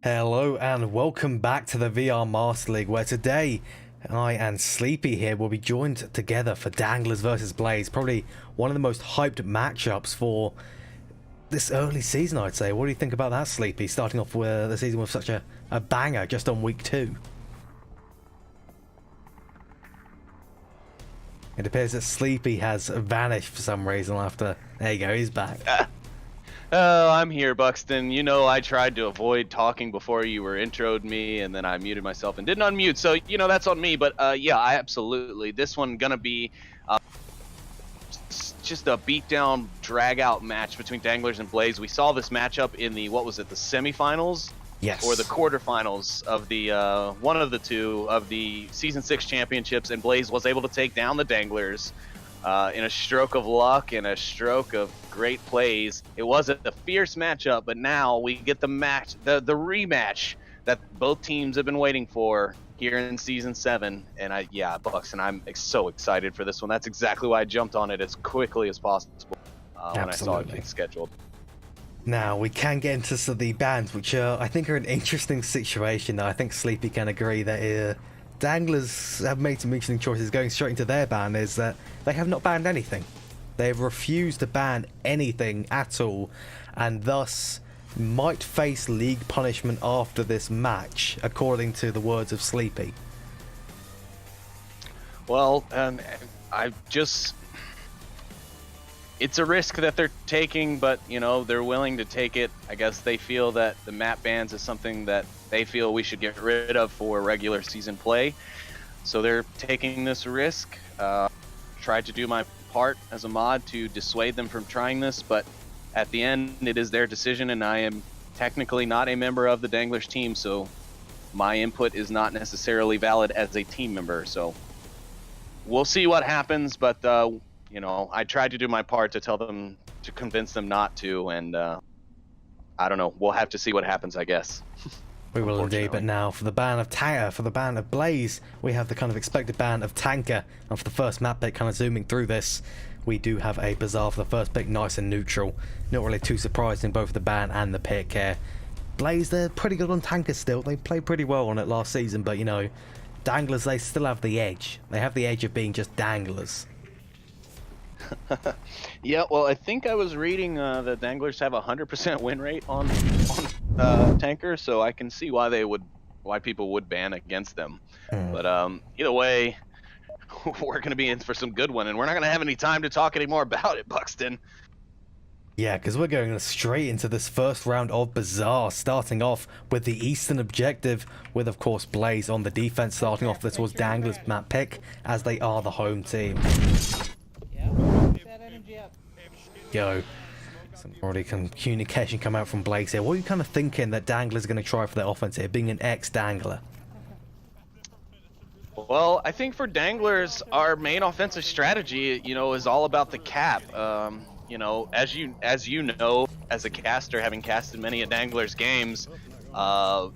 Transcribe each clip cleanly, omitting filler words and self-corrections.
Hello and welcome back to the VR Master League, where today I and Sleepy here will be joined together for Danglers versus Blaze. Probably one of the most hyped matchups for this early season, I'd say. What do you think about that, Sleepy? Starting off with the season with such a banger just on week 2. It appears that Sleepy has vanished for some reason after... There you go, he's back. Oh, I'm here, Buxton. You know, I tried to avoid talking before you were introed me, and then I muted myself and didn't unmute, so, you know, that's on me. But, yeah, I absolutely. This one gonna be just a beatdown, drag-out match between Danglers and Blaze. We saw this matchup in the, what was it, the semifinals? Yes. Or the quarterfinals of the, one of the two of the Season 6 championships, and Blaze was able to take down the Danglers. In a stroke of luck and a stroke of great plays. It wasn't a fierce matchup, but now we get the match, the rematch that both teams have been waiting for here in Season 7. And Bucks, and I'm so excited for this one. That's exactly why I jumped on it as quickly as possible when I saw it being scheduled. Now, we can get into the bans, which I think are an interesting situation. I think Sleepy can agree that Danglers have made some interesting choices. Going straight into their ban is that they have not banned anything. They have refused to ban anything at all, and thus might face league punishment after this match, according to the words of Sleepy. Well, it's a risk that they're taking, but, you know, they're willing to take it. I guess they feel that the map bans is something that they feel we should get rid of for regular season play. So they're taking this risk. Tried to do my part as a mod to dissuade them from trying this, but at the end, it is their decision, and I am technically not a member of the Danglers team, so my input is not necessarily valid as a team member. So we'll see what happens, but you know, I tried to do my part to tell them, to convince them not to, and I don't know. We'll have to see what happens, I guess. We will indeed, but now for the ban of Blaze, we have the kind of expected ban of Tanker, and for the first map pick, kind of zooming through this, we do have a Bazaar for the first pick, nice and neutral. Not really too surprised in both the ban and the pick here. Blaze, they're pretty good on Tanker still. They played pretty well on it last season, but, you know, Danglers, they still have the edge. They have the edge of being just Danglers. Yeah, well, I think I was reading the Danglers have a 100% win rate on Tanker, so I can see why people would ban against them. Hmm. But either way, we're going to be in for some good one, and we're not going to have any time to talk anymore about it, Buxton. Yeah, because we're going straight into this first round of Bazaar, starting off with the Eastern objective, with of course Blaze on the defense. Starting off, this was Danglers' map pick, as they are the home team. Yo, some already communication come out from Blaze here. What are you kind of thinking that Danglers are going to try for their offense here, being an ex-Dangler? Well, I think for Danglers, our main offensive strategy, is all about the cap. As you know, as a caster, having casted many of Danglers games,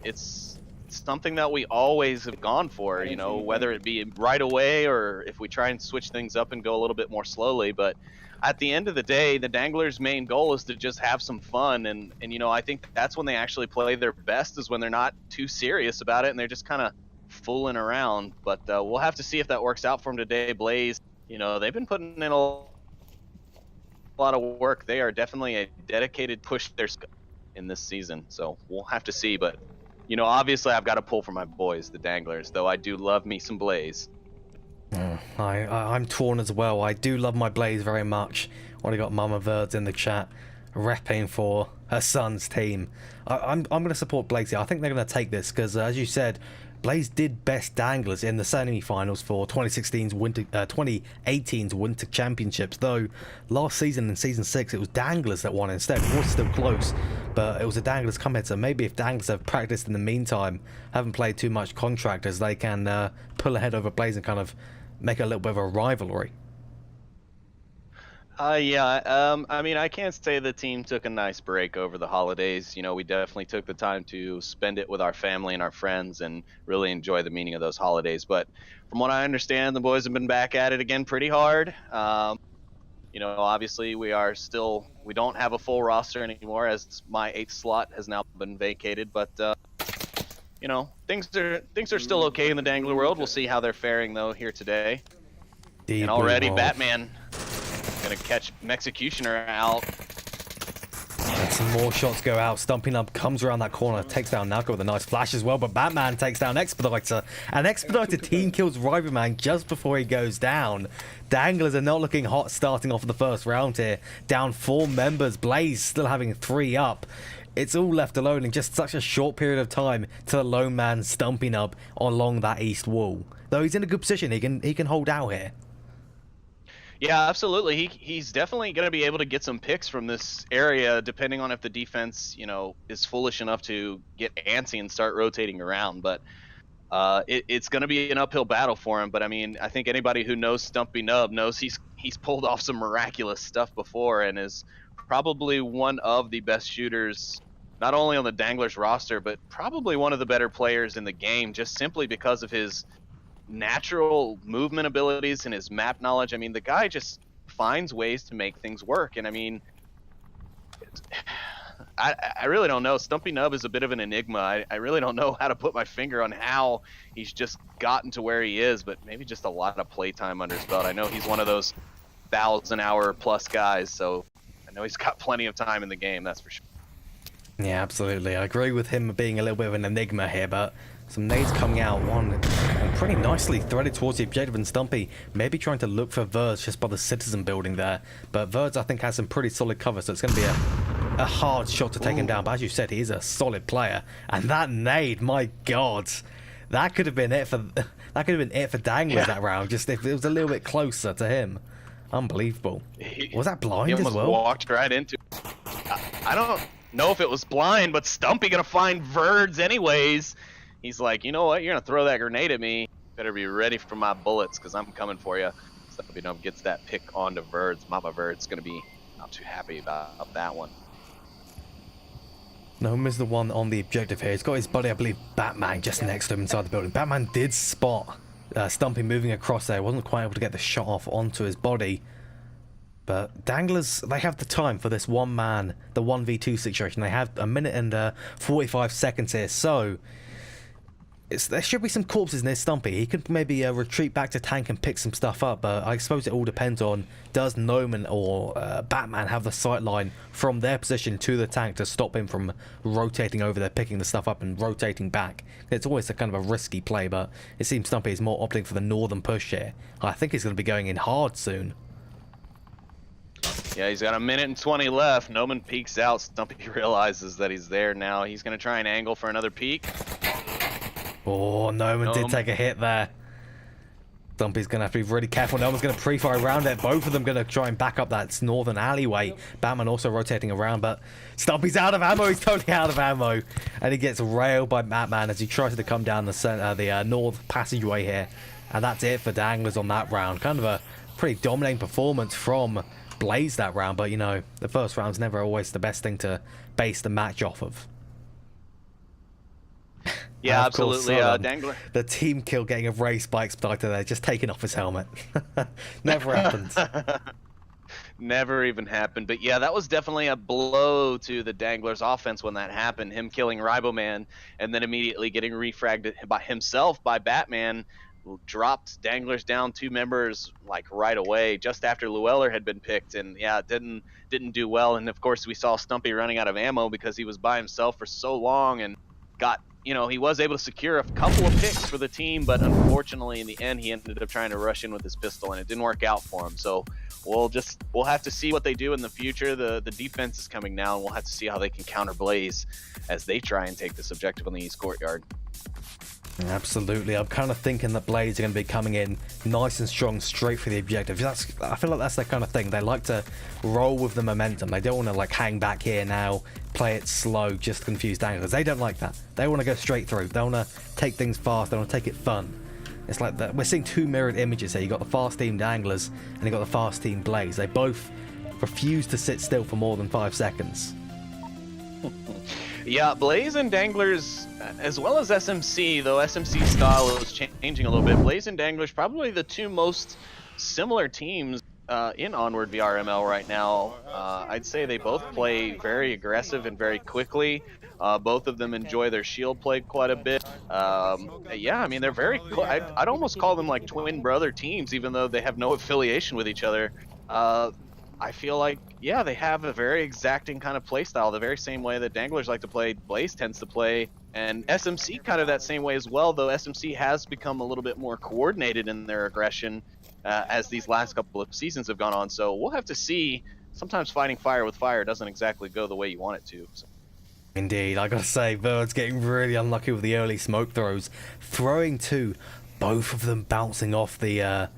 it's something that we always have gone for. Whether it be right away or if we try and switch things up and go a little bit more slowly. But at the end of the day, the Danglers' main goal is to just have some fun, and I think that's when they actually play their best, is when they're not too serious about it and they're just kind of fooling around. But we'll have to see if that works out for them today. Blaze, they've been putting in a lot of work. They are definitely a dedicated push in this season, so we'll have to see. But obviously I've got to pull for my boys, the Danglers, though I do love me some Blaze. I'm torn as well. I do love my Blaze very much. Already got Mama Verds in the chat repping for her son's team. I'm going to support Blaze here. I think they're going to take this because, as you said, Blaze did best Danglers in the semi-finals for 2018's Winter Championships, though last season in Season 6 it was Danglers that won instead. It was still close, but it was a Danglers comeback, so maybe if Danglers have practiced in the meantime, haven't played too much Contractors, they can pull ahead over Blaze and kind of make it a little bit of a rivalry. I mean, I can't say the team took a nice break over the holidays. We definitely took the time to spend it with our family and our friends and really enjoy the meaning of those holidays. But from what I understand, the boys have been back at it again pretty hard. Obviously we don't have a full roster anymore, as my 8th slot has now been vacated. But things are still okay in the Dangler world. We'll see how they're faring though here today. And already Batman gonna catch Executioner out. And some more shots go out. Stumping Up comes around that corner, takes down Nalka with a nice flash as well, but Batman takes down Expediter. And Expediter team kills Riverman just before he goes down. Danglers are not looking hot starting off the first round here. Down 4 members, Blaze still having 3 up. It's all left alone in just such a short period of time to the lone man Stumping Up along that east wall. Though he's in a good position, he can hold out here. Yeah, absolutely. He's definitely going to be able to get some picks from this area, depending on if the defense, is foolish enough to get antsy and start rotating around. But it's going to be an uphill battle for him. But I mean, I think anybody who knows Stumpy Nub knows he's pulled off some miraculous stuff before and is probably one of the best shooters, not only on the Danglers roster, but probably one of the better players in the game, just simply because of his natural movement abilities and his map knowledge. I mean, the guy just finds ways to make things work. And I mean, I really don't know. Stumpy Nub is a bit of an enigma. I really don't know how to put my finger on how he's just gotten to where he is, but maybe just a lot of playtime under his belt. I know he's one of those 1,000-hour plus guys, so I know he's got plenty of time in the game, that's for sure. Yeah, absolutely. I agree with him being a little bit of an enigma here, but some nades coming out, one and pretty nicely threaded towards the objective, and Stumpy maybe trying to look for Verds just by the citizen building there. But Verds, I think, has some pretty solid cover, so it's going to be a hard shot to take him down. But as you said, he is a solid player. And that nade, my God, that could have been it for Danglers that round, just if it was a little bit closer to him. Unbelievable. Was that blind as well? Walked right into it. I don't know if it was blind, but Stumpy going to find Verds anyways. He's like, you know what? You're going to throw that grenade at me. Better be ready for my bullets because I'm coming for you. Stumpy Nub gets that pick onto Verds. Mama Verds going to be not too happy about that one. Gnome is the one on the objective here. He's got his buddy, I believe, Batman, just next to him inside the building. Batman did spot Stumpy moving across there. Wasn't quite able to get the shot off onto his body. But Danglers, they have the time for this one man, the 1v2 situation. They have a minute and 45 seconds here. So There should be some corpses near Stumpy. He could maybe retreat back to tank and pick some stuff up, but I suppose it all depends on, does Noman or Batman have the sight line from their position to the tank to stop him from rotating over there, picking the stuff up and rotating back. It's always a kind of a risky play, but it seems Stumpy is more opting for the northern push here. I think he's going to be going in hard soon. Yeah, he's got a minute and 20 left. Noman peeks out. Stumpy realizes that he's there now. He's going to try and angle for another peek. Oh, Noman did take a hit there. Stumpy's going to have to be really careful. Noman's going to pre-fire around it. Both of them going to try and back up that northern alleyway. Batman also rotating around, but Stumpy's out of ammo. He's totally out of ammo. And he gets railed by Batman as he tries to come down the north passageway here. And that's it for Danglers on that round. Kind of a pretty dominating performance from Blaze that round, but you know, the first round's never always the best thing to base the match off of. Yeah, of absolutely. Course, Dangler. The team kill getting a race by Expediter there, just taking off his helmet. Never happened. Never even happened. But yeah, that was definitely a blow to the Danglers offense when that happened. Him killing Riboman and then immediately getting refragged by himself by Batman dropped Danglers down 2 members like right away just after Llewellyn had been picked, and yeah, it didn't do well. And of course we saw Stumpy running out of ammo because he was by himself for so long and got, you know, he was able to secure a couple of picks for the team, but unfortunately in the end he ended up trying to rush in with his pistol and it didn't work out for him. So we'll have to see what they do in the future. The defense is coming now and we'll have to see how they can counter Blaze as they try and take this objective on the East Courtyard. Absolutely. I'm kind of thinking that Blaze are going to be coming in nice and strong straight for the objective. I feel like that's their kind of thing. They like to roll with the momentum. They don't want to like hang back here now, play it slow, just to confuse Danglers. They don't like that. They want to go straight through. They want to take things fast. They want to take it fun. It's like that. We're seeing 2 mirrored images here. You got the fast team Danglers and you got the fast team Blaze. They both refuse to sit still for more than 5 seconds. Yeah, Blaze and Danglers, as well as SMC, though SMC's style is changing a little bit. Blaze and Danglers probably the 2 most similar teams in Onward VRML right now. I'd say they both play very aggressive and very quickly. Both of them enjoy their shield play quite a bit. Yeah, I mean, they're very I'd almost call them like twin brother teams, even though they have no affiliation with each other. I feel like, yeah, they have a very exacting kind of play style, the very same way that Danglers like to play, Blaze tends to play, and SMC kind of that same way as well, though SMC has become a little bit more coordinated in their aggression as these last couple of seasons have gone on. So we'll have to see. Sometimes fighting fire with fire doesn't exactly go the way you want it to. So. Indeed, I gotta say, Bird's getting really unlucky with the early smoke throws. Throwing 2, both of them bouncing off the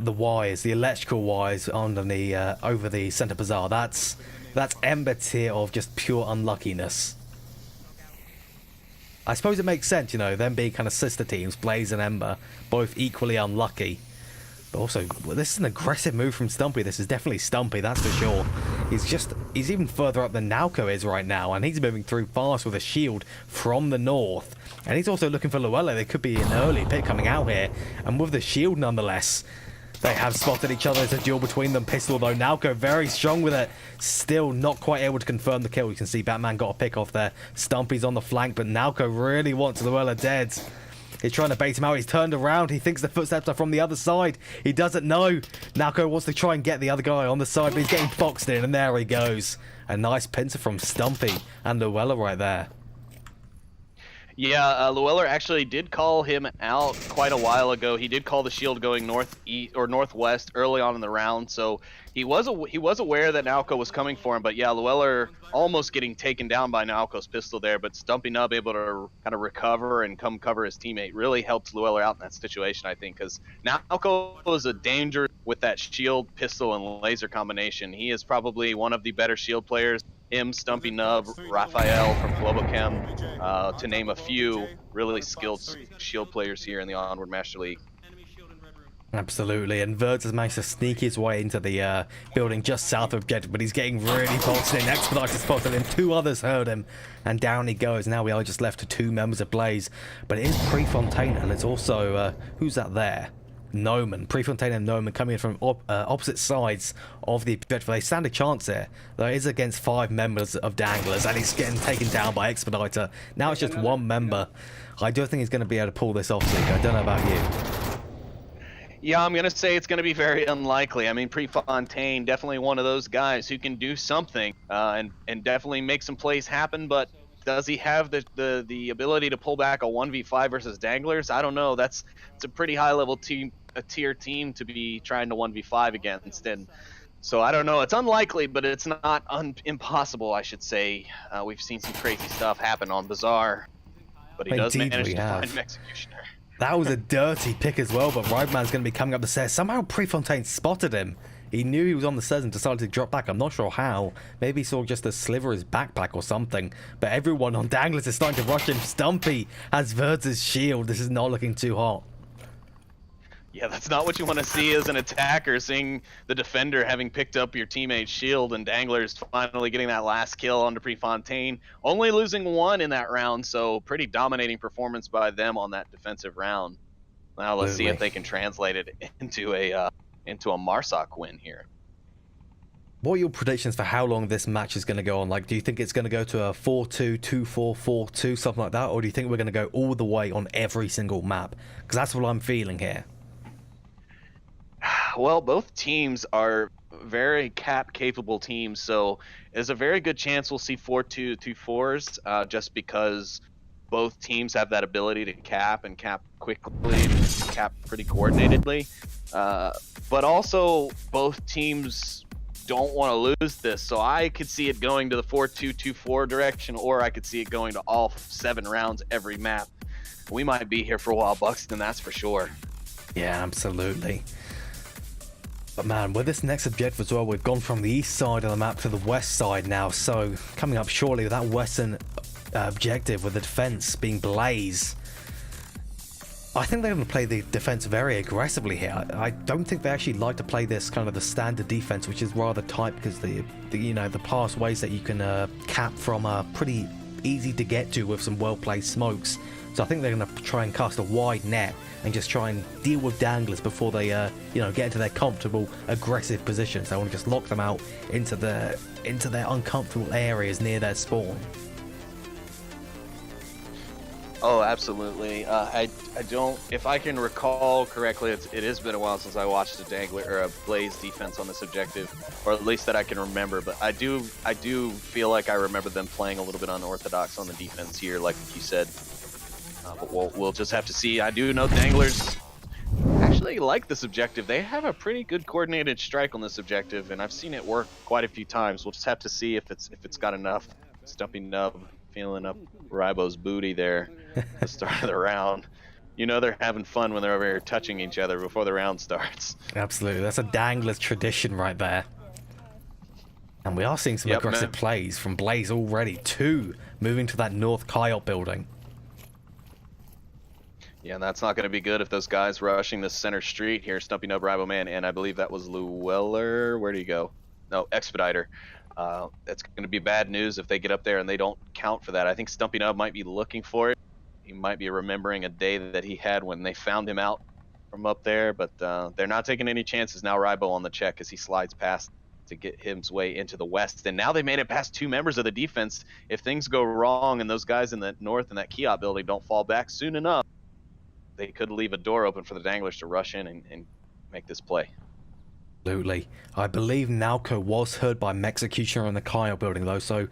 wires, the electrical wires under the over the center bazaar. That's Ember tier of just pure unluckiness. I suppose it makes sense, you know, them being kind of sister teams, Blaze and Ember, both equally unlucky. But also, well, this is an aggressive move from Stumpy. This is definitely Stumpy, that's for sure. He's even further up than Naoko is right now, and he's moving through fast with a shield from the north. And he's also looking for Llewellyn. There could be an early pick coming out here, and with the shield nonetheless. They have spotted each other. It's a duel between them. Pistol though. Naoko very strong with it. Still not quite able to confirm the kill. You can see Batman got a pick off there. Stumpy's on the flank, but Naoko really wants Llewellyn dead. He's trying to bait him out. He's turned around. He thinks the footsteps are from the other side. He doesn't know. Naoko wants to try and get the other guy on the side, but he's getting boxed in, and there he goes. A nice pincer from Stumpy and Llewellyn right there. Yeah, Llewellyn actually did call him out quite a while ago. He did call the shield going northeast or northwest early on in the round, so he was aware that Naoko was coming for him. But yeah, Llewellyn almost getting taken down by Naoko's pistol there, but Stumpy Nub able to kind of recover and come cover his teammate really helped Llewellyn out in that situation, I think, because Naoko was a danger with that shield, pistol, and laser combination. He is probably one of the better shield players. Him, Stumpy Nub, Raphael from Globochem, to name a few really skilled shield players here in the Onward Master League. Absolutely, and Verts has managed to sneak his way into the building just south of objective, but he's getting really boxed in. Expediter spotted him, 2 others heard him, and down he goes. Now we are just left to 2 members of Blaze, but it is Prefontaine, and it's also, who's that there? Noman. Prefontaine and Noman coming in from opposite sides of the objective. They stand a chance here. Though it is against 5 members of Danglers, and he's getting taken down by Expediter. Now it's just 1 member. I do think he's going to be able to pull this off, Sleek. I don't know about you. Yeah, I'm going to say it's going to be very unlikely. I mean, Prefontaine, definitely one of those guys who can do something and definitely make some plays happen, but does he have the ability to pull back a 1v5 versus Danglers? I don't know. It's a pretty high-level team, a tier team to be trying to 1v5 against, and so I don't know. It's unlikely, but it's not impossible, I should say. We've seen some crazy stuff happen on Bazaar, but he does manage to find an executioner. That was a dirty pick as well, but Rideman's going to be coming up the stairs. Somehow Prefontaine spotted him. He knew he was on the stairs and decided to drop back. I'm not sure how. Maybe he saw just a sliver of his backpack or something. But everyone on Danglers is starting to rush him. Stumpy has Vert's shield. This is not looking too hot. Yeah, that's not what you want to see as an attacker, seeing the defender having picked up your teammate's shield and Danglers finally getting that last kill onto Prefontaine. Only losing 1 in that round, so pretty dominating performance by them on that defensive round. Now let's see if they can translate it into a Marsoc win here. What are your predictions for how long this match is going to go on? Like, do you think it's going to go to a 4-2, 2-4, 4-2, something like that? Or do you think we're going to go all the way on every single map? Because that's what I'm feeling here. Well, both teams are very cap-capable teams, so there's a very good chance we'll see 4-2, 2-4s, just because both teams have that ability to cap and cap quickly, and cap pretty coordinatedly. But also, both teams don't want to lose this, so I could see it going to the 4-2, 2-4 direction, or I could see it going to all 7 rounds every map. We might be here for a while, Buxton, that's for sure. Yeah, absolutely. But man, with this next objective as well, we've gone from the east side of the map to the west side now. So coming up shortly with that western objective with the defense being Blaze. I think they're going to play the defense very aggressively here. I don't think they actually like to play this kind of the standard defense, which is rather tight because the past ways that you can cap from are pretty easy to get to with some well-placed smokes. So I think they're going to try and cast a wide net and just try and deal with Danglers before they, get into their comfortable, aggressive positions. They want to just lock them out into their uncomfortable areas near their spawn. Oh, absolutely. I don't, if I can recall correctly, it has been a while since I watched a Dangler or a Blaze defense on this objective, or at least that I can remember. But I do feel like I remember them playing a little bit unorthodox on the defense here, like you said. But we'll just have to see. I do know Danglers actually like this objective. They have a pretty good coordinated strike on this objective, and I've seen it work quite a few times. We'll just have to see if it's got enough. Stumpy Nub feeling up Ribo's booty there at the start of the round. You know they're having fun when they're over here touching each other before the round starts. Absolutely. That's a Danglers tradition right there. And we are seeing some aggressive plays from Blaze already, too, moving to that North Coyote building. Yeah, and that's not going to be good if those guys rushing the center street here. Stumpy Nub, Ribo Man, and I believe that was Llewellyn. Where do you go? No, Expediter. That's going to be bad news if they get up there and they don't count for that. I think Stumpy Nub might be looking for it. He might be remembering a day that he had when they found him out from up there, but they're not taking any chances now. Ribo on the check as he slides past to get his way into the west. And now they made it past 2 members of the defense. If things go wrong and those guys in the north in that kiosk building don't fall back soon enough, they could leave a door open for the Danglers to rush in and make this play. Absolutely. I believe Nalco was heard by Executioner in the Kyle building though, so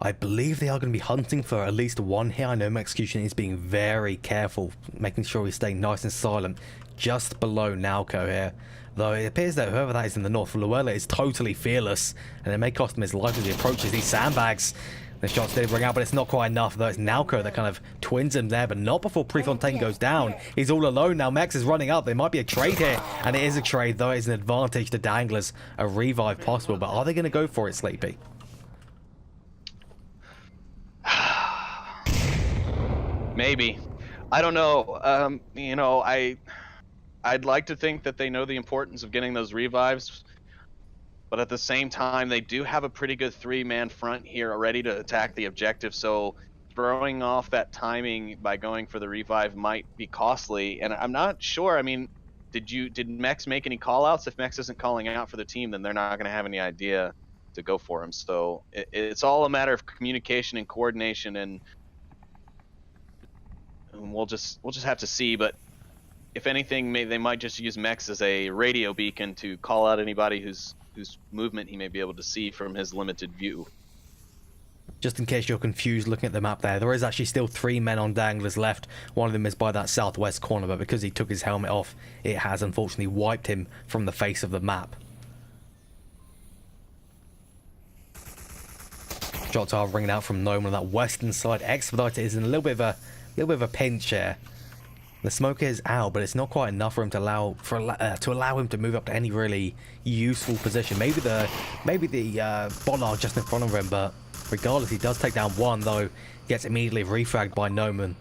I believe they are going to be hunting for at least one here. I know Executioner is being very careful, making sure he's staying nice and silent just below Nalco here. Though it appears that whoever that is in the north, Luella, is totally fearless, and it may cost him his life as he approaches these sandbags. The shots did bring out, but it's not quite enough, though it's Nalco that kind of twins him there, but not before Prefontaine goes down. He's all alone now. Mex is running up. There might be a trade here, and it is a trade, though it is an advantage to Danglers. A revive possible, but are they going to go for it, Sleepy? Maybe. I don't know. I'd like to think that they know the importance of getting those revives, but at the same time, they do have a pretty good 3-man front here ready to attack the objective, so throwing off that timing by going for the revive might be costly, and I'm not sure. I mean, did Mex make any call outs? If Mex isn't calling out for the team, then they're not going to have any idea to go for him. So it's all a matter of communication and coordination, and we'll just have to see. But if anything, they might just use Mex as a radio beacon to call out anybody whose movement he may be able to see from his limited view. Just in case you're confused looking at the map there is actually still 3 men on Danglers left. One of them is by that southwest corner, but because he took his helmet off, it has unfortunately wiped him from the face of the map. Shots are ringing out from Gnome on that western side. Expediter is in a little bit of a pinch here. The smoke is out, but it's not quite enough for him to allow him to move up to any really useful position. Maybe the bollard just in front of him, but regardless, he does take down one, though gets immediately refragged by Noman.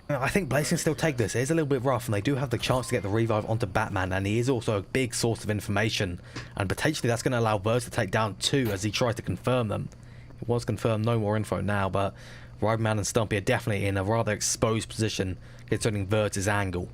I think Blaze can still take this. It is a little bit rough, and they do have the chance to get the revive onto Batman, and he is also a big source of information, and potentially that's going to allow Verge to take down 2 as he tries to confirm them. It was confirmed, no more info now, but Rideman and Stumpy are definitely in a rather exposed position concerning Verge's angle.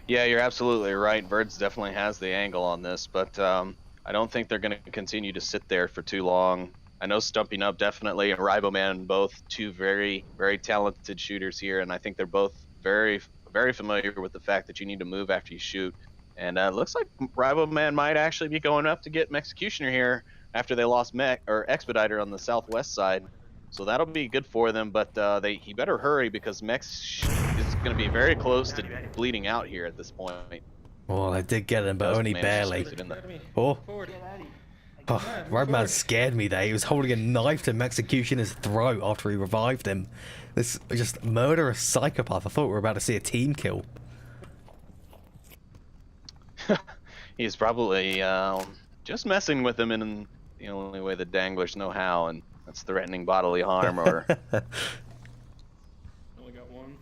Yeah, you're absolutely right. Verge definitely has the angle on this, but I don't think they're going to continue to sit there for too long. I know Stumpy Nub definitely and Riboman, both 2 very, very talented shooters here, and I think they're both very, very familiar with the fact that you need to move after you shoot. And it looks like Riboman might actually be going up to get Executioner here after they lost Expediter on the southwest side. So that'll be good for them, but he better hurry because Mex is going to be very close to bleeding out here at this point. Well, I did get him, but only barely. Oh, Rideman scared me there. He was holding a knife to Executioner's throat after he revived him. This just murderous psychopath. I thought we were about to see a team kill. He's probably just messing with him in the only way the Danglers know how, and that's threatening bodily harm or... Only got one.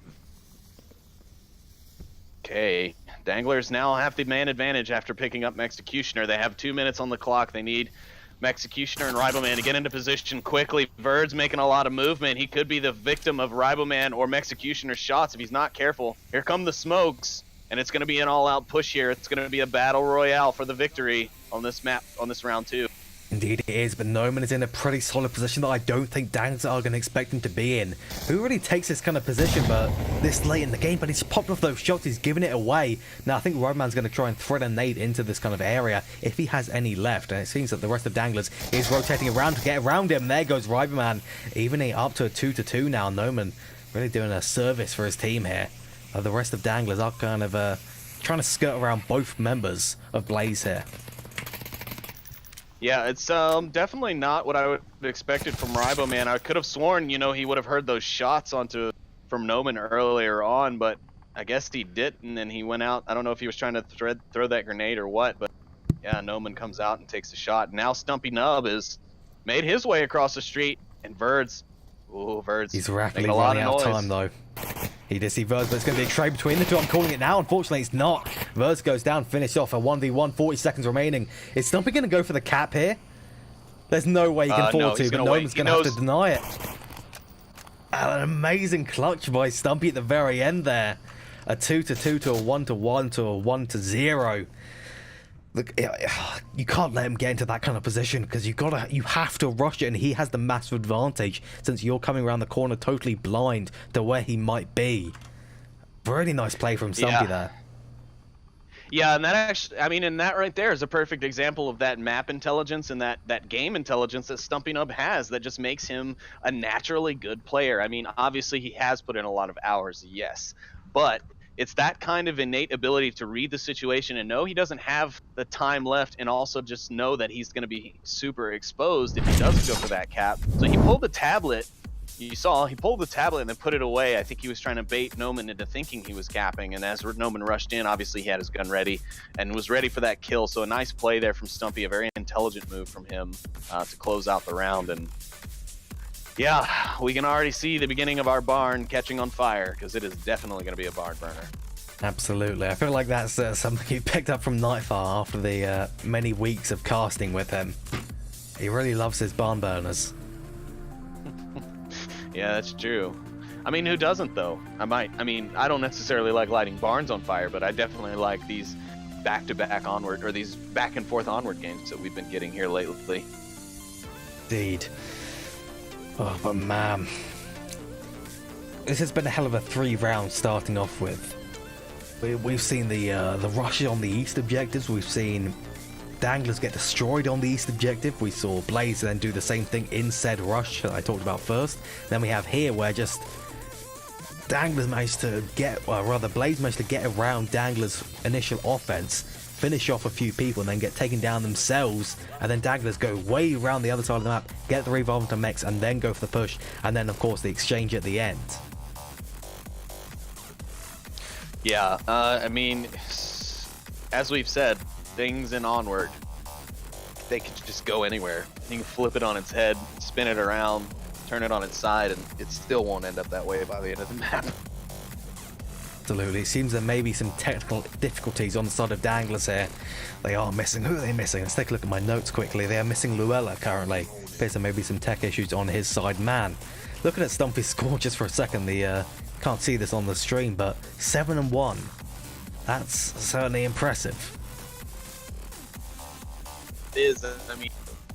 Okay, Danglers now have the man advantage after picking up Executioner. They have 2 minutes on the clock. They need Executioner and Riboman to get into position quickly. Verd's making a lot of movement. He could be the victim of Riboman or Executioner's shots if he's not careful. Here come the smokes, and it's going to be an all-out push here. It's going to be a battle royale for the victory on this map, on this round 2. Indeed it is, but Noman is in a pretty solid position that I don't think Danglers are going to expect him to be in. Who really takes this kind of position but this late in the game? But he's popped off those shots, he's giving it away. Now I think Roadman's going to try and thread a nade into this kind of area if he has any left. And it seems that the rest of Danglers is rotating around to get around him. There goes Riderman, evening up to a 2-2 now. Noman really doing a service for his team here. The rest of Danglers are kind of trying to skirt around both members of Blaze here. Yeah, it's definitely not what I would have expected from Riboman. I could have sworn, he would have heard those shots from Noman earlier on, but I guess he didn't, and he went out. I don't know if he was trying to throw that grenade or what, but yeah, Noman comes out and takes the shot. Now Stumpy Nub has made his way across the street, and Verd's he's rapidly running out of time though. He did see Verz, but it's going to be a trade between the two. I'm calling it now. Unfortunately, it's not. Verz goes down, finish off a 1v1, 40 seconds remaining. Is Stumpy going to go for the cap here? There's no way he can afford to, but Noman's going to have to deny it. An amazing clutch by Stumpy at the very end there. A 2-2 to a 1-1 to a 1-0. Look, you can't let him get into that kind of position because you have to rush it, and he has the massive advantage since you're coming around the corner totally blind to where he might be. Really nice play from Stumpy there. Yeah, and that actually, and that right there is a perfect example of that map intelligence and that game intelligence that Stumpy Nub has that just makes him a naturally good player. Obviously he has put in a lot of hours, yes, but it's that kind of innate ability to read the situation and know he doesn't have the time left, and also just know that he's going to be super exposed if he does go for that cap. So he pulled the tablet. You saw he pulled the tablet and then put it away. I think he was trying to bait Noman into thinking he was capping, and as Noman rushed in, obviously he had his gun ready and was ready for that kill. So a nice play there from Stumpy, a very intelligent move from him to close out the round. And yeah, we can already see the beginning of our barn catching on fire, because it is definitely going to be a barn burner. Absolutely. I feel like that's something he picked up from Nightfire after the many weeks of casting with him. He really loves his barn burners. Yeah, that's true. I mean, who doesn't though? I mean, I don't necessarily like lighting barns on fire, but I definitely like these back-to-back Onward, or these back and forth Onward games that we've been getting here lately. Indeed. Oh, but man, this has been a hell of a 3 rounds starting off with. We've seen the rushes on the east objectives. We've seen Danglers get destroyed on the east objective. We saw Blaze then do the same thing in said rush that I talked about first. Then we have here where just Danglers managed to get, well, rather Blaze managed to get around Danglers' initial offense, finish off a few people, and then get taken down themselves. And then Danglers go way around the other side of the map, get the revolve into mechs, and then go for the push. And then, of course, the exchange at the end. Yeah, I mean, as we've said, things in Onward, they can just go anywhere. You can flip it on its head, spin it around, turn it on its side, and it still won't end up that way by the end of the map. Absolutely. It seems there may be some technical difficulties on the side of Danglers here. They are missing. Who are they missing? Let's take a look at my notes quickly. They are missing Luella currently. Appears there may be some tech issues on his side. Man, looking at Stumpy's score just for a second, the can't see this on the stream, but 7-1. That's certainly impressive. It is. I mean,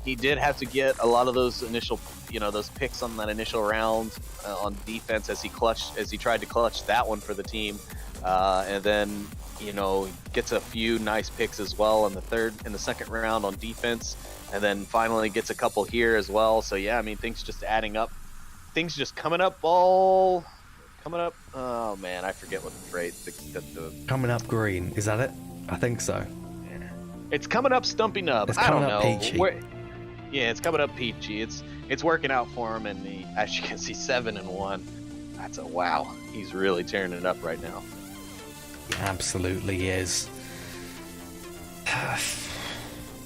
he did have to get a lot of those initial, those picks on that initial round on defense as he tried to clutch that one for the team, and then gets a few nice picks as well in the second round on defense, and then finally gets a couple here as well. So yeah, I mean, things just adding up, things just coming up. Oh man, I forget what the phrase. Coming up green, is that it? I think so. It's coming up Stumpy Nub. It's coming I don't up know. peachy. Yeah, it's coming up peachy. It's working out for him, and as you can see, 7-1. That's a wow. He's really tearing it up right now. He absolutely is.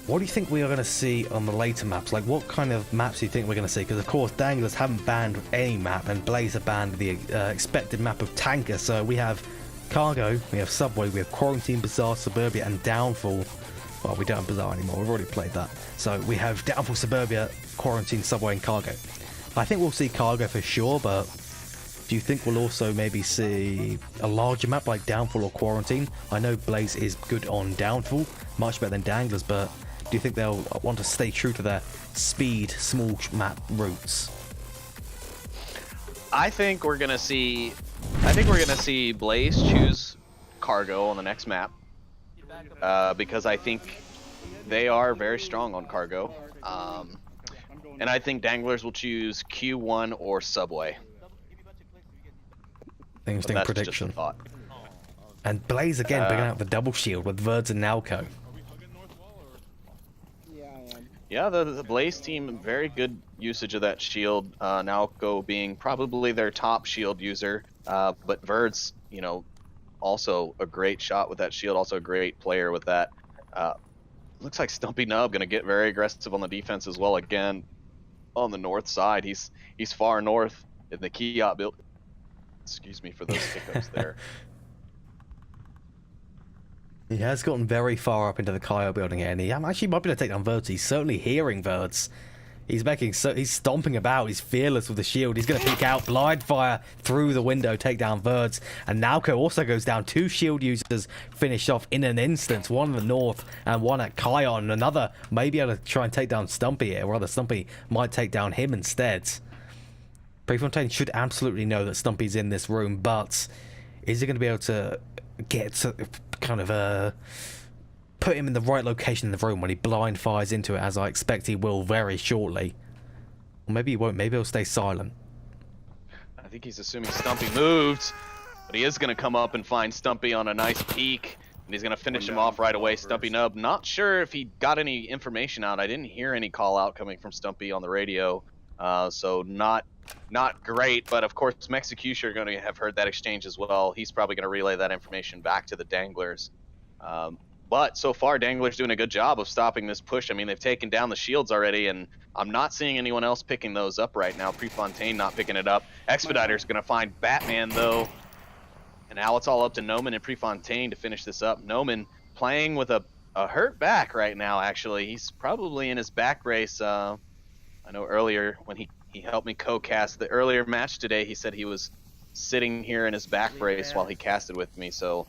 What do you think we are going to see on the later maps? Like, what kind of maps do you think we're going to see? Because, of course, Danglers haven't banned any map, and Blaze have banned the expected map of Tanker. So we have Cargo, we have Subway, we have Quarantine, Bazaar, Suburbia, and Downfall. Well, we don't have Bazaar anymore. We've already played that. So we have Downfall, Suburbia, Quarantine, Subway, and Cargo. I think we'll see Cargo for sure, but do you think we'll also maybe see a larger map like Downfall or Quarantine? I know Blaze is good on Downfall, much better than Danglers, but do you think they'll want to stay true to their speed, small map roots? I think we're gonna see Blaze choose Cargo on the next map, because I think they are very strong on Cargo, and I think Danglers will choose Q1 or Subway. Interesting prediction. And Blaze again bringing out the double shield with Verds and Nalco. Yeah, the Blaze team, very good usage of that shield. Nalco being probably their top shield user, but Verds, also a great shot with that shield, also a great player with that. Looks like Stumpy Nub going to get very aggressive on the defense as well. Again, on the north side, he's far north in the Kiyot build. Excuse me for those hiccups there. He has gotten very far up into the Kyo building here, and he actually might be able to take down Verds. He's certainly hearing Verds. He's stomping about. He's fearless with the shield. He's going to peek out, blind fire through the window, take down Verds. And Nalco also goes down. 2 shield users finished off in an instant. One in the north and one at Kion. Another may be able to try and take down Stumpy here, or rather Stumpy might take down him instead. Prefontaine should absolutely know that Stumpy's in this room, but is he going to be able to get to kind of put him in the right location in the room when he blind fires into it, as I expect he will very shortly? Or maybe he won't. Maybe he'll stay silent. I think he's assuming Stumpy moved, but he is going to come up and find Stumpy on a nice peek, and he's going to finish him off right away. Stumpy Nub, not sure if he got any information out. I didn't hear any call out coming from Stumpy on the radio, so not great, but of course Mexicutia are going to have heard that exchange as well. He's probably going to relay that information back to the Danglers. But so far, Danglers doing a good job of stopping this push. I mean, they've taken down the shields already, and I'm not seeing anyone else picking those up right now. Prefontaine not picking it up. Expediter's going to find Batman, though. And now it's all up to Noman and Prefontaine to finish this up. Noman playing with a hurt back right now, actually. He's probably in his back brace. I know earlier when he helped me co-cast the earlier match today, he said he was sitting here in his back brace while he casted with me, so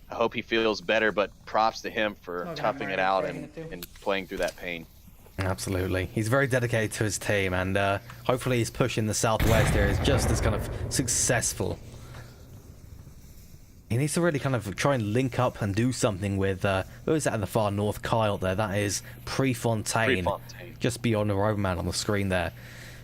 I hope he feels better, but props to him for toughing it out and playing through that pain. Absolutely. He's very dedicated to his team, and hopefully his push in the Southwest here is just as kind of successful. He needs to really kind of try and link up and do something with, who is that in the far north? Kyle there. That is Prefontaine, just beyond the Roverman on the screen there.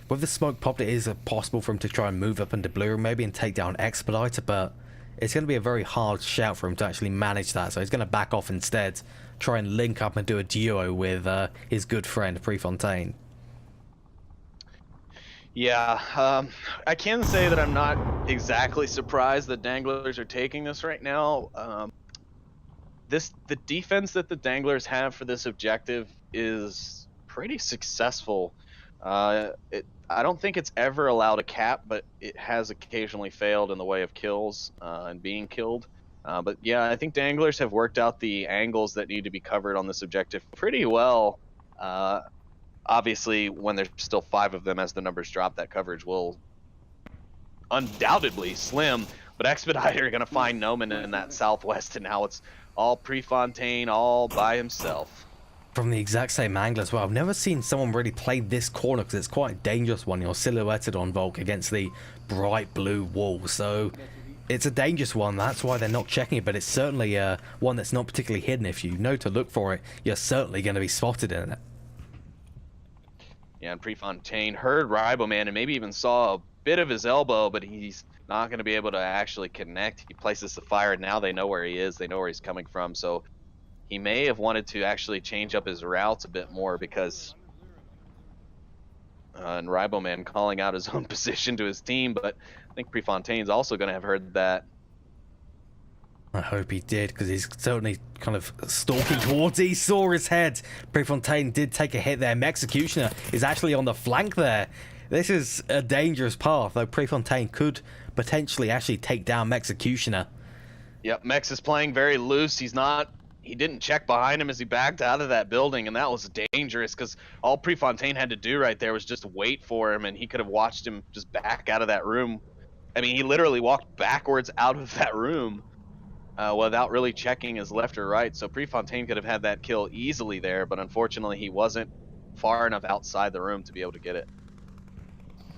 With the smoke popped, it is possible for him to try and move up into blue room maybe and take down Expediter, but it's going to be a very hard shout for him to actually manage that, so he's going to back off instead, try and link up and do a duo with his good friend Prefontaine. Yeah, I can say that I'm not exactly surprised that Danglers are taking this right now. The defense that the Danglers have for this objective is pretty successful. I don't think it's ever allowed a cap, but it has occasionally failed in the way of kills and being killed. But yeah, I think Danglers have worked out the angles that need to be covered on this objective pretty well. Obviously, when there's still 5 of them, as the numbers drop, that coverage will undoubtedly slim. But Expediter are going to find Noman in that southwest, and now it's all Prefontaine all by himself. From the exact same angle as well. I've never seen someone really play this corner because it's quite a dangerous one. You're silhouetted on Volk against the bright blue wall, so it's a dangerous one. That's why they're not checking it, but it's certainly one that's not particularly hidden. If you know to look for it, you're certainly going to be spotted in it. Yeah, and Prefontaine heard Riboman and maybe even saw a bit of his elbow, but he's not going to be able to actually connect. He places the fire, and now they know where he is. They know where he's coming from, so he may have wanted to actually change up his routes a bit more because and Riboman calling out his own position to his team, but I think Prefontaine's also going to have heard that. I hope he did, because he's certainly kind of stalking towards it. He saw his head. Prefontaine did take a hit there. Executioner is actually on the flank there. This is a dangerous path, though Prefontaine could potentially actually take down Executioner. Yep, Mex is playing very loose. He didn't check behind him as he backed out of that building, and that was dangerous because all Prefontaine had to do right there was just wait for him, and he could have watched him just back out of that room. I mean, he literally walked backwards out of that room without really checking his left or right, so Prefontaine could have had that kill easily there, but unfortunately he wasn't far enough outside the room to be able to get it.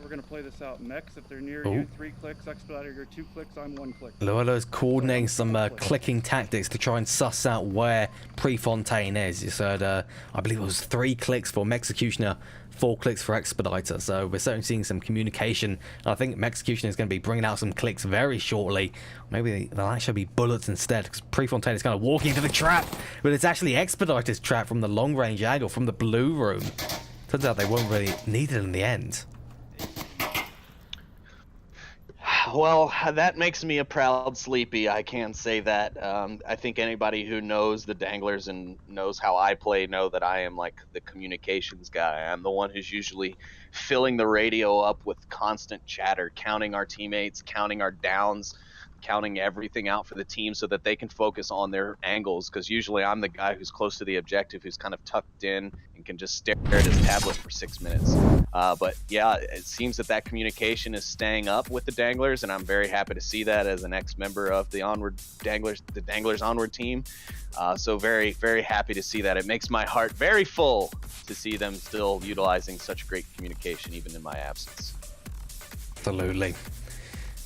We're going to play this out. Mex, if they're near you, 3 clicks. Expediter, you're 2 clicks. I'm 1 click. Luelo's coordinating some clicking tactics to try and suss out where Prefontaine is. You said, I believe it was 3 clicks for Executioner, 4 clicks for Expediter. So we're certainly seeing some communication. I think Executioner is going to be bringing out some clicks very shortly. Maybe they'll actually be bullets instead, because Prefontaine is kind of walking to the trap. But it's actually Expediter's trap from the long-range angle, from the blue room. Turns out they weren't really needed in the end. Well, that makes me a proud Sleepy. I can say that. I think anybody who knows the Danglers and knows how I play know that I am like the communications guy. I'm the one who's usually filling the radio up with constant chatter, counting our teammates, counting our downs, counting everything out for the team so that they can focus on their angles, because usually I'm the guy who's close to the objective, who's kind of tucked in and can just stare at his tablet for 6 minutes. But yeah, it seems that communication is staying up with the Danglers, and I'm very happy to see that as an ex-member of the Onward Danglers, the Danglers Onward team. So very, very happy to see that. It makes my heart very full to see them still utilizing such great communication even in my absence. Absolutely.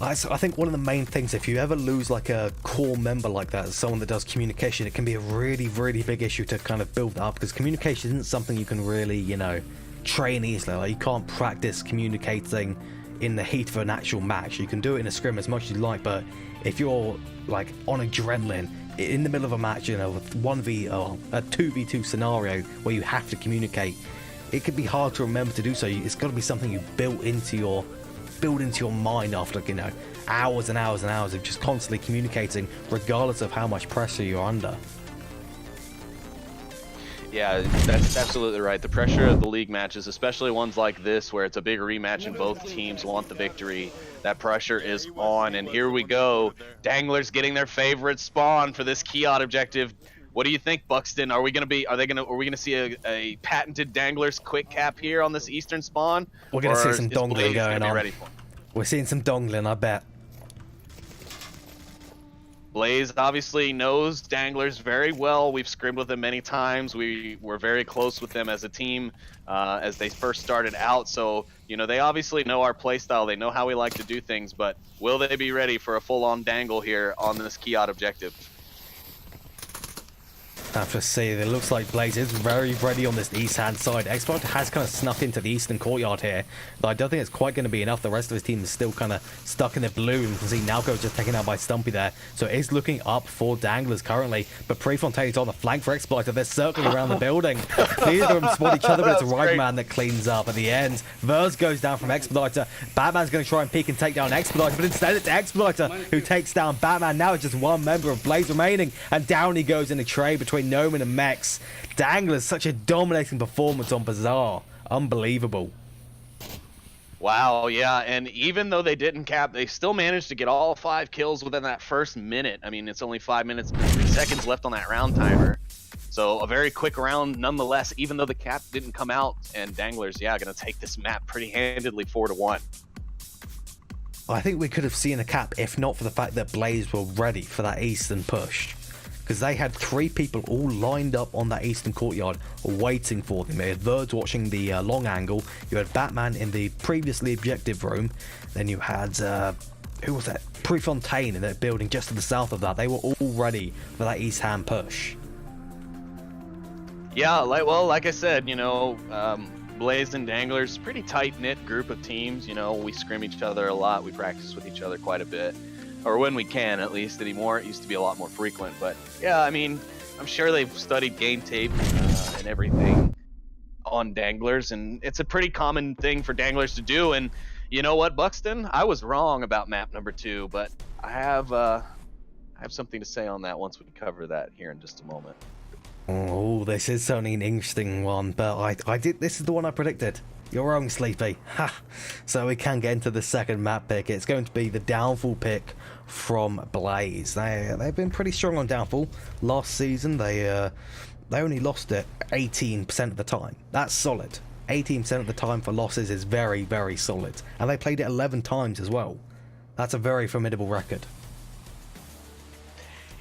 I think one of the main things, if you ever lose like a core member like that, someone that does communication, it can be a really, really big issue to kind of build up, because communication isn't something you can really, you know, train easily. Like, you can't practice communicating in the heat of an actual match. You can do it in a scrim as much as you like, but if you're like on adrenaline in the middle of a match, you know, with a 2v2 scenario where you have to communicate, it could be hard to remember to do so. It's got to be something you build into your mind after, you know, hours and hours and hours of just constantly communicating, regardless of how much pressure you're under. Yeah, that's absolutely right. The pressure of the league matches, especially ones like this where it's a big rematch and both teams want the victory, that pressure is on. And here we go, Danglers getting their favorite spawn for this Keyot objective. What do you think, Buxton? Are we gonna see a patented Danglers quick cap here on this eastern spawn? We're gonna see some dongling going on. We're seeing some dongling, I bet. Blaze obviously knows Danglers very well. We've scrimmed with them many times. We were very close with them as a team as they first started out. So, you know, they obviously know our playstyle. They know how we like to do things, but will they be ready for a full-on dangle here on this Kiat objective? I have to say, it looks like Blaze is very ready on this east-hand side. Exploiter has kind of snuck into the eastern courtyard here, but I don't think it's quite going to be enough. The rest of his team is still kind of stuck in their blue. You can see Nalco just taken out by Stumpy there. So it is looking up for Danglers currently, but Prefontaine is on the flank for Exploiter. They're circling around the building. Neither of them spot each other, but it's Ragman that cleans up at the end. Verz goes down from Exploiter. Batman's going to try and peek and take down Exploiter, but instead it's Exploiter who takes down Batman. Now it's just one member of Blaze remaining, and down he goes in a trade between Noman and Mex. Danglers, such a dominating performance on Bazaar. Unbelievable. Wow, yeah, and even though they didn't cap, they still managed to get all 5 kills within that first minute. I mean, it's only 5 minutes and 3 seconds left on that round timer. So a very quick round nonetheless, even though the cap didn't come out. And Danglers, yeah, going to take this map pretty handedly 4-1. I think we could have seen a cap if not for the fact that Blaze were ready for that eastern push. Because they had 3 people all lined up on that eastern courtyard waiting for them. You had Verge watching the long angle. You had Batman in the previously objective room. Then you had, who was that? Prefontaine in that building just to the south of that. They were all ready for that east hand push. Yeah, like I said, you know, Blaze and Danglers, pretty tight-knit group of teams. You know, we scrim each other a lot. We practice with each other quite a bit. Or when we can, at least, anymore. It used to be a lot more frequent. But, yeah, I mean, I'm sure they've studied game tape and everything on Danglers. And it's a pretty common thing for Danglers to do. And you know what, Buxton? I was wrong about map number 2. But I have something to say on that once we cover that here in just a moment. Oh, this is certainly an interesting one. But I did. This is the one I predicted. You're wrong, Sleepy. Ha! So we can get into the second map pick. It's going to be the Downfall pick from Blaze. They've been pretty strong on Downfall. Last season, they only lost it 18% of the time. That's solid. 18% of the time for losses is very, very solid. And they played it 11 times as well. That's a very formidable record.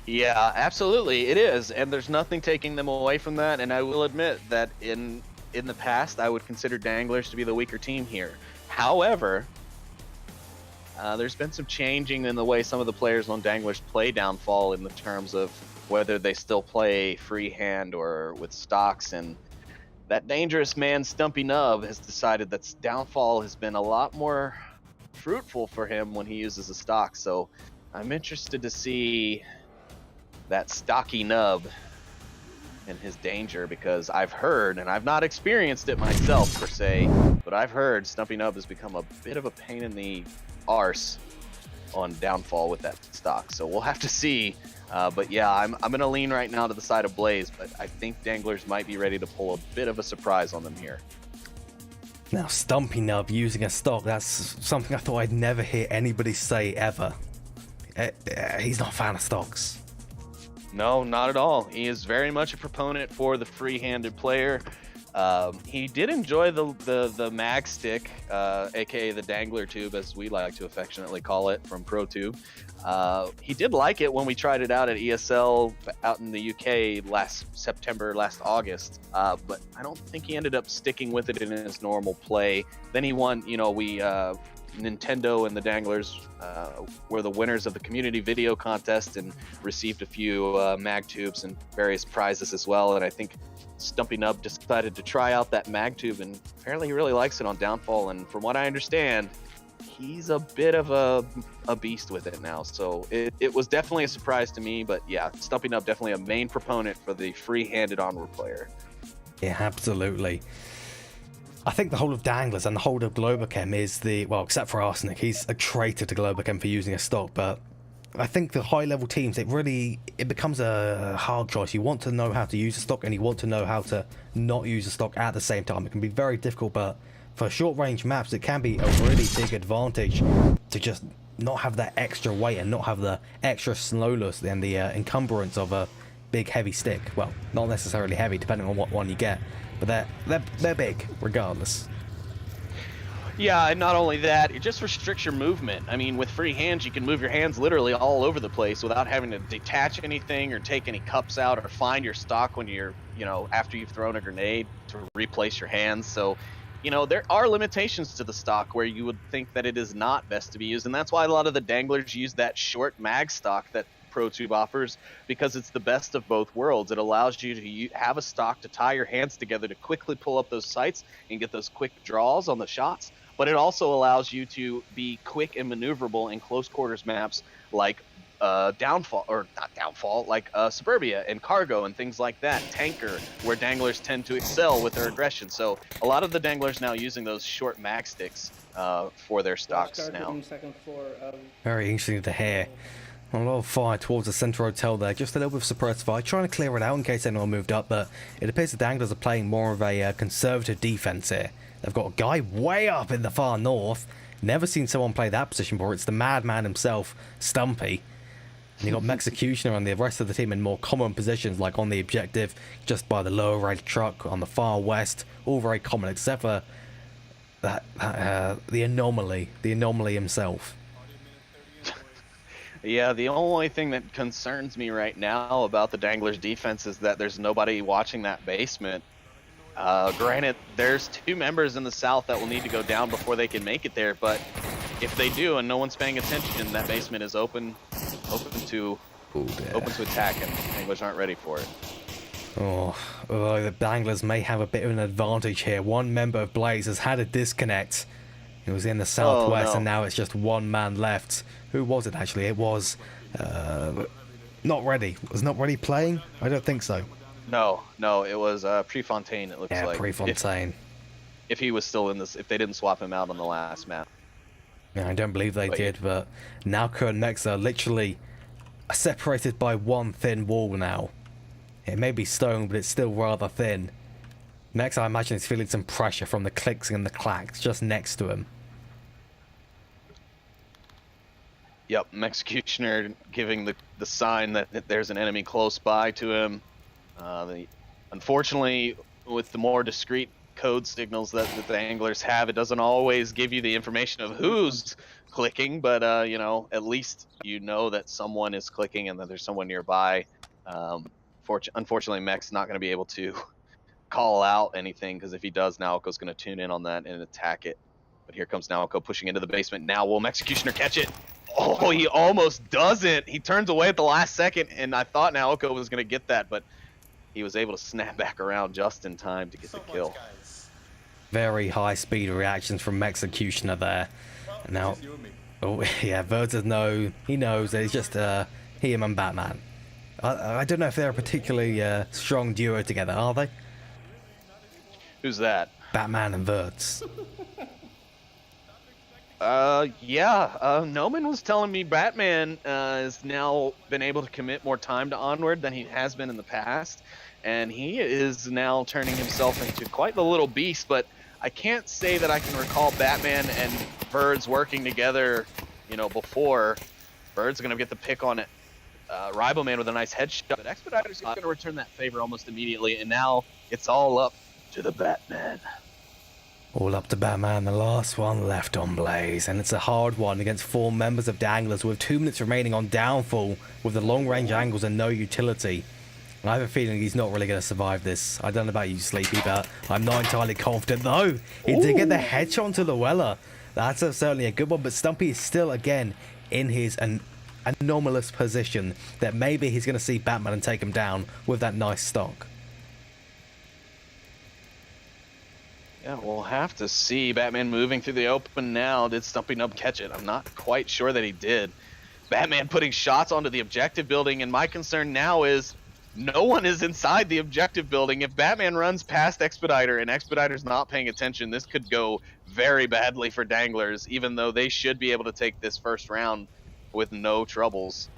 Yeah, absolutely, it is. And there's nothing taking them away from that. And I will admit that in the past, I would consider Danglers to be the weaker team here. However, there's been some changing in the way some of the players on Danglers play Downfall in the terms of whether they still play freehand or with stocks. And that dangerous man, Stumpy Nub, has decided that Downfall has been a lot more fruitful for him when he uses a stock. So I'm interested to see that stocky Nub and his danger, because I've heard, and I've not experienced it myself per se, but I've heard Stumpy Nub has become a bit of a pain in the arse on Downfall with that stock. So we'll have to see. But yeah, I'm going to lean right now to the side of Blaze, but I think Danglers might be ready to pull a bit of a surprise on them here. Now, Stumpy Nub using a stock, that's something I thought I'd never hear anybody say ever. He's not a fan of stocks. No, not at all. He is very much a proponent for the free-handed player. He did enjoy the mag stick, aka the dangler tube, as we like to affectionately call it, from ProTube. He did like it when we tried it out at ESL out in the UK last August. But I don't think he ended up sticking with it in his normal play. Then he won, you know, Nintendo and the Danglers were the winners of the community video contest and received a few mag tubes and various prizes as well. And I think Stumpy Nub decided to try out that mag tube, and apparently he really likes it on Downfall. And from what I understand, he's a bit of a beast with it now. So it was definitely a surprise to me. But yeah, Stumpy Nub definitely a main proponent for the free-handed Onward player. Yeah, absolutely. I think the whole of Danglers and the whole of Globachem is well, except for Arsenic, he's a traitor to Globachem for using a stock, but I think the high-level teams, it becomes a hard choice. You want to know how to use a stock, and you want to know how to not use a stock at the same time. It can be very difficult, but for short-range maps, it can be a really big advantage to just not have that extra weight and not have the extra slowness and the encumbrance of a big, heavy stick. Well, not necessarily heavy, depending on what one you get. But they're big, regardless. Yeah, and not only that, it just restricts your movement. I mean, with free hands, you can move your hands literally all over the place without having to detach anything or take any cups out or find your stock when you're, after you've thrown a grenade to replace your hands. So, there are limitations to the stock where you would think that it is not best to be used. And that's why a lot of the danglers use that short mag stock that ProTube offers, because it's the best of both worlds. It allows you to have a stock to tie your hands together to quickly pull up those sights and get those quick draws on the shots, but it also allows you to be quick and maneuverable in close quarters maps like Suburbia and Cargo and things like that, Tanker, where danglers tend to excel with their aggression. So a lot of the danglers now using those short mag sticks for their stocks now. Second floor, Very interesting to hear. A lot of fire towards the central hotel there, just a little bit of suppressed fire, trying to clear it out in case anyone moved up, but it appears the Danglers are playing more of a conservative defense here. They've got a guy way up in the far north. Never seen someone play that position before. It's the madman himself, Stumpy. And you've got Executioner and the rest of the team in more common positions, like on the objective, just by the lower right truck, on the far west, all very common, except for the anomaly himself. Yeah, the only thing that concerns me right now about the Danglers defense is that there's nobody watching that basement. Granted, there's 2 members in the south that will need to go down before they can make it there, but if they do and no one's paying attention, that basement is open to attack, and Danglers aren't ready for it. Although the Danglers may have a bit of an advantage here. One member of Blaze has had a disconnect. It was in the southwest, and now it's just one man left. Who was it actually? It was not ready. Was not ready playing? I don't think so. No, it was Prefontaine. It looks like. Yeah, Prefontaine. If he was still in this, if they didn't swap him out on the last map. Yeah, I don't believe they did, but Nalco and Mex are literally separated by one thin wall now. It may be stone, but it's still rather thin. Mex, I imagine, is feeling some pressure from the clicks and the clacks just next to him. Yep, Executioner giving the sign that there's an enemy close by to him. Unfortunately, with the more discreet code signals that the Danglers have, it doesn't always give you the information of who's clicking, but at least you know that someone is clicking and that there's someone nearby. Unfortunately, Mech's not going to be able to call out anything, because if he does, Naoko's going to tune in on that and attack it. But here comes Naoko pushing into the basement. Now will Executioner catch it? Oh, he almost doesn't. He turns away at the last second, and I thought Naoko was going to get that, but he was able to snap back around just in time to get the kill. Very high speed reactions from Executioner there. Now, yeah, Verdes he knows that it's just him and Batman. I don't know if they're a particularly strong duo together, are they? Who's that? Batman and Verdes. Noman was telling me Batman has now been able to commit more time to Onward than he has been in the past, and he is now turning himself into quite the little beast, but I can't say that I can recall Batman and Verdes working together, before. Verdes going to get the pick on it. Riboman with a nice headshot, but Expediter's going to return that favor almost immediately, and now it's all up to the Batman. All up to Batman, the last one left on Blaze, and it's a hard one against 4 members of Danglers with 2 minutes remaining on Downfall with the long-range angles and no utility. I have a feeling he's not really going to survive this. I don't know about you, Sleepy, but I'm not entirely confident, though. He did get the headshot onto the Weller. That's certainly a good one, but Stumpy is still, again, in his anomalous position that maybe he's going to see Batman and take him down with that nice stock. Yeah, we'll have to see. Batman moving through the open now. Did Stumpy Nub catch it? I'm not quite sure that he did. Batman putting shots onto the objective building, and my concern now is no one is inside the objective building. If Batman runs past Expediter and Expediter's not paying attention, this could go very badly for Danglers, even though they should be able to take this first round with no troubles.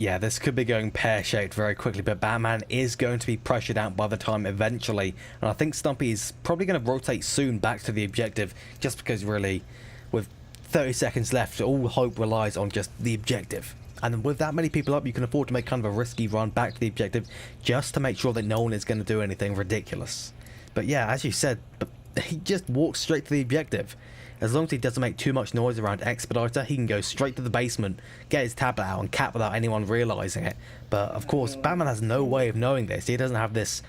Yeah, this could be going pear-shaped very quickly, but Batman is going to be pressured out by the time eventually. And I think Stumpy is probably going to rotate soon back to the objective, just because really, with 30 seconds left, all hope relies on just the objective. And with that many people up, you can afford to make kind of a risky run back to the objective, just to make sure that no one is going to do anything ridiculous. But yeah, as you said, he just walks straight to the objective. As long as he doesn't make too much noise around Expediter, he can go straight to the basement, get his tablet out, and cap without anyone realizing it. But of course, Batman has no way of knowing this. He doesn't have this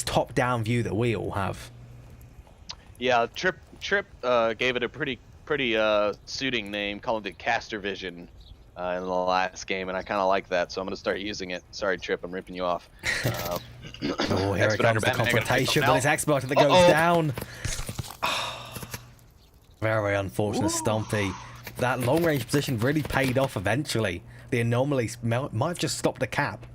top-down view that we all have. Yeah, Trip gave it a pretty suiting name, called it Caster Vision in the last game, and I kind of like that, so I'm gonna start using it. Sorry, Trip, I'm ripping you off. Oh, here it comes, the Batman, confrontation, but it's Expediter that goes down. Very unfortunate, Stumpy. That long-range position really paid off eventually. The anomaly might have just stopped the cap.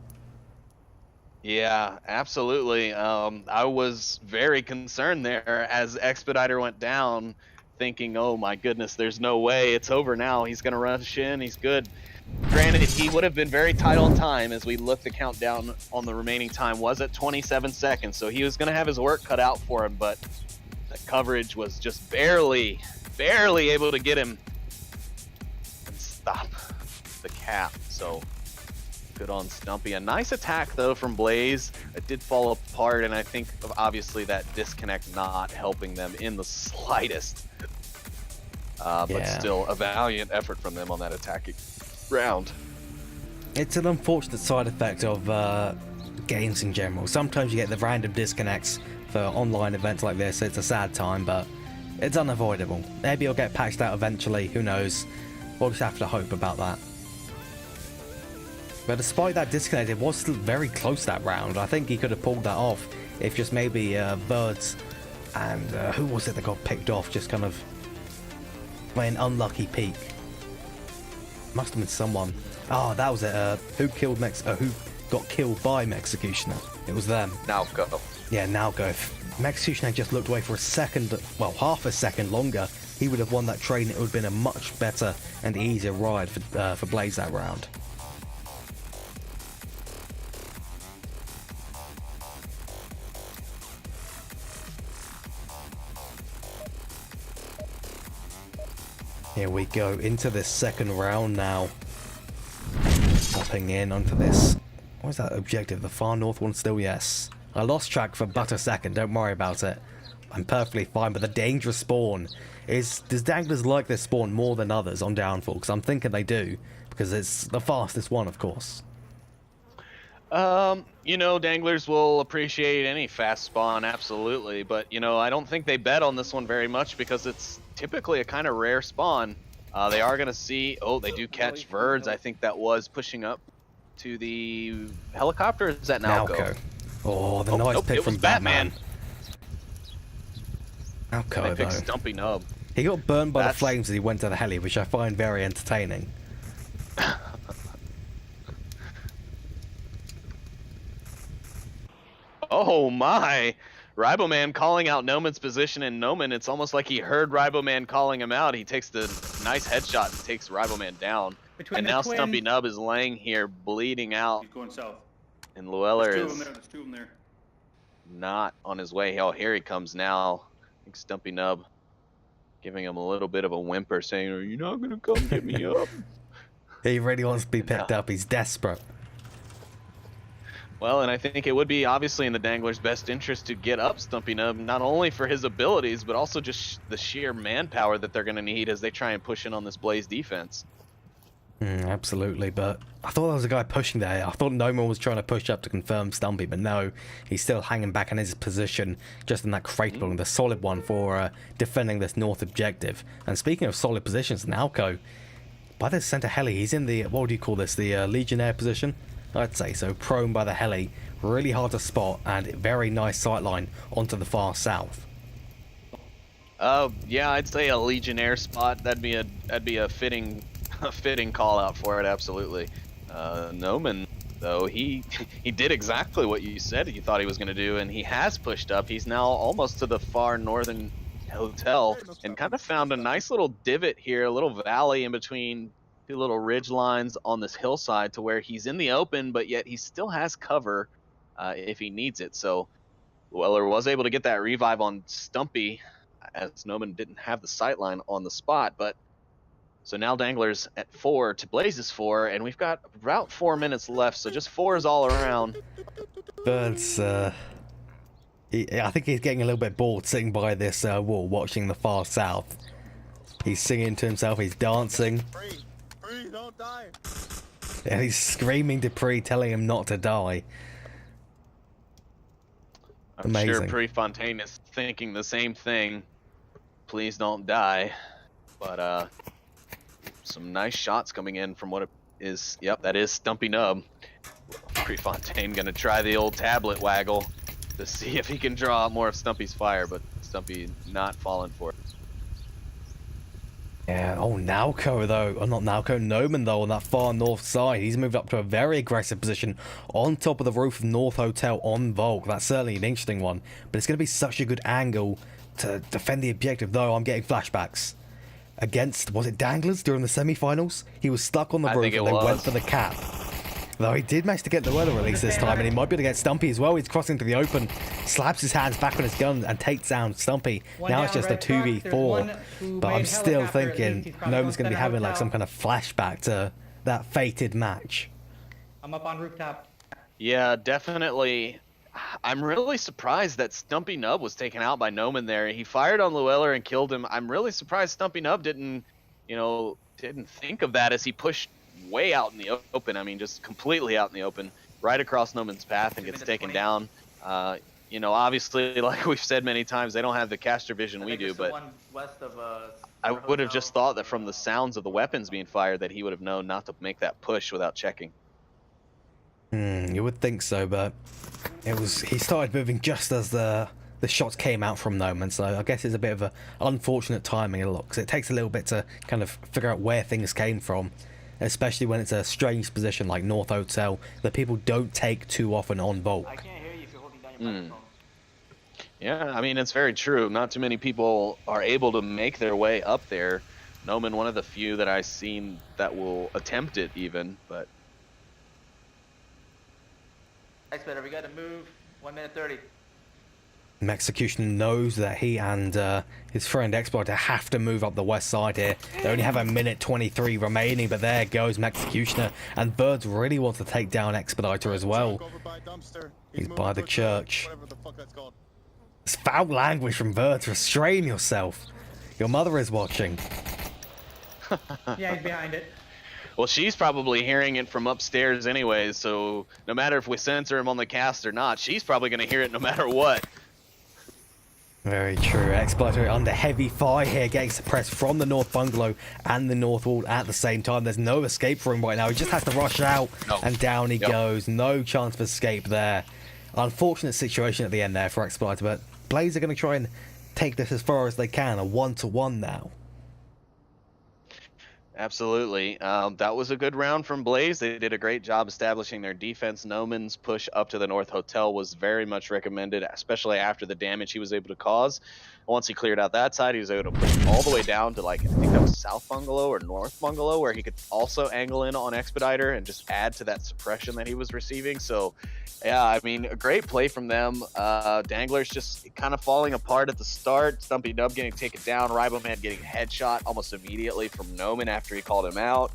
Yeah, absolutely. I was very concerned there as Expediter went down, thinking, oh my goodness, there's no way, it's over now. He's going to rush in, he's good. Granted, he would have been very tight on time. As we look, the countdown on the remaining time was at 27 seconds, so he was going to have his work cut out for him, but the coverage was just barely able to get him and stop the cap. So good on Stumpy. A nice attack though from Blaze. It did fall apart, and I think obviously that disconnect not helping them in the slightest. But still a valiant effort from them on that attacking round. It's an unfortunate side effect of games in general. Sometimes you get the random disconnects for online events like this. It's a sad time, but it's unavoidable. Maybe it'll get patched out eventually, who knows. We'll just have to hope about that. But despite that disconnect, it was still very close that round. I think he could have pulled that off if just maybe Birds and who was it that got picked off just kind of by an unlucky peak. Must have been someone. Oh, that was it. Who got killed by Executioner? It was them. Now go. Yeah, now go. If Executioner just looked away for a second, well, half a second longer, he would have won that train. It would have been a much better and easier ride for Blaze that round. Here we go into this second round now. Popping in onto this. What is that objective? The far north one still? Yes. I lost track for but a second. Don't worry about it. I'm perfectly fine. But the dangerous spawn is... Does Danglers like this spawn more than others on Downfall? Because I'm thinking they do. Because it's the fastest one, of course. You know, Danglers will appreciate any fast spawn, absolutely. But, you know, I don't think they bet on this one very much because it's typically a kind of rare spawn. They are going to see... Oh, they do catch Verds. I think that was pushing up to the helicopter. Is that Nalco? Oh, the nice pick from Batman. Nalco, they picked Stumpy Nub. He got burned by the flames as he went to the heli, which I find very entertaining. Oh my! Riboman calling out Noman's position, and Noman, it's almost like he heard Riboman calling him out. He takes the nice headshot and takes Riboman down. And now Stumpy Nub is laying here bleeding out. He's going south. And Llewellyn There's is two of them there. not on his way. Oh, here he comes now. I think Stumpy Nub giving him a little bit of a whimper, saying, "Are you not going to come get me up?" He really wants to be picked up. He's desperate. Well, and I think it would be obviously in the Dangler's best interest to get up Stumpy Nub, not only for his abilities, but also just the sheer manpower that they're going to need as they try and push in on this Blaze defense. Absolutely, but I thought there was a guy pushing there. I thought Noman was trying to push up to confirm Stumpy, but no, he's still hanging back in his position, just in that crate building, the solid one for defending this north objective. And speaking of solid positions, Nalco, by the center heli, he's in the, what do you call this, the Legionnaire position? I'd say so, prone by the heli, really hard to spot, and very nice sightline onto the far south. Yeah, I'd say a Legionnaire spot. That'd be a fitting call out for it, absolutely. Noman, though, he did exactly what you said he thought he was going to do, and he has pushed up. He's now almost to the far northern hotel and kind of found a nice little divot here, a little valley in between two little ridge lines on this hillside to where he's in the open, but yet he still has cover if he needs it. So Weller was able to get that revive on Stumpy as Noman didn't have the sightline on the spot, but so now Danglers at 4 to Blaze's 4, and we've got about 4 minutes left, so just 4s all around. Birds, I think he's getting a little bit bored sitting by this wall watching the far south. He's singing to himself, he's dancing. Free, don't die. And he's screaming to Pre, telling him not to die. I'm sure Amazing. Prefontaine is thinking the same thing. Please don't die. But some nice shots coming in from what it is. Yep, that is Stumpy Nub. Prefontaine gonna try the old tablet waggle to see if he can draw out more of Stumpy's fire, but Stumpy not falling for it. Yeah, oh, Nalco though, or not Nalco, Noman though on that far north side. He's moved up to a very aggressive position on top of the roof of North Hotel on Volk. That's certainly an interesting one, but it's going to be such a good angle to defend the objective though. I'm getting flashbacks against, was it Danglers during the semi-finals? He was stuck on the roof and then went for the cap. Though he did manage to get the weather release this time, and he might be able to get Stumpy as well. He's crossing to the open, slaps his hands back on his gun, and takes down Stumpy. Now it's just a 2v4, but I'm still thinking Noman's going to be having like some kind of flashback to that fated match. I'm up on rooftop. Yeah, definitely. I'm really surprised that Stumpy Nub was taken out by Noman there. He fired on Llewellyn and killed him. I'm really surprised Stumpy Nub didn't think of that as he pushed way out in the open. I mean, just completely out in the open, right across Noman's path, and gets taken down. Obviously, like we've said many times, they don't have the caster vision we do, but I would have just thought that from the sounds of the weapons being fired that he would have known not to make that push without checking. You would think so, but he started moving just as the shots came out from Noman, so I guess it's a bit of a unfortunate timing a lot, because it takes a little bit to kind of figure out where things came from, especially when it's a strange position like North Hotel that people don't take too often on Volk. I can't hear you if you're holding down your microphone. Yeah, I mean, it's very true. Not too many people are able to make their way up there. Noman, one of the few that I've seen that will attempt it even, but... Expediter, we gotta move. 1 minute 30. Execution knows that he and his friend Exploiter have to move up the west side here. They only have a minute 23 remaining, but there goes Executioner, and Birds really wants to take down Expediter as well. He's by the church. It's foul language from Birds. Restrain yourself. Your mother is watching. Yeah, he's behind it. Well, she's probably hearing it from upstairs anyways, so no matter if we censor him on the cast or not, she's probably going to hear it no matter what. Very true. Exploiter under heavy fire here, getting suppressed from the north bungalow and the north wall at the same time. There's no escape for him right now. He just has to rush out, and down he goes. No chance of escape there. Unfortunate situation at the end there for Exploiter, but Blaze are going to try and take this as far as they can. A 1-to-1 now. Absolutely. That was a good round from Blaze. They did a great job establishing their defense. Noman's push up to the North Hotel was very much recommended, especially after the damage he was able to cause. Once he cleared out that side, he was able to push all the way down to, like, I think that was South Bungalow or North Bungalow, where he could also angle in on Expediter and just add to that suppression that he was receiving. So, yeah, I mean, a great play from them. Danglers just kind of falling apart at the start. Stumpy Nub getting taken down. Riboman getting a headshot almost immediately from Noman after he called him out.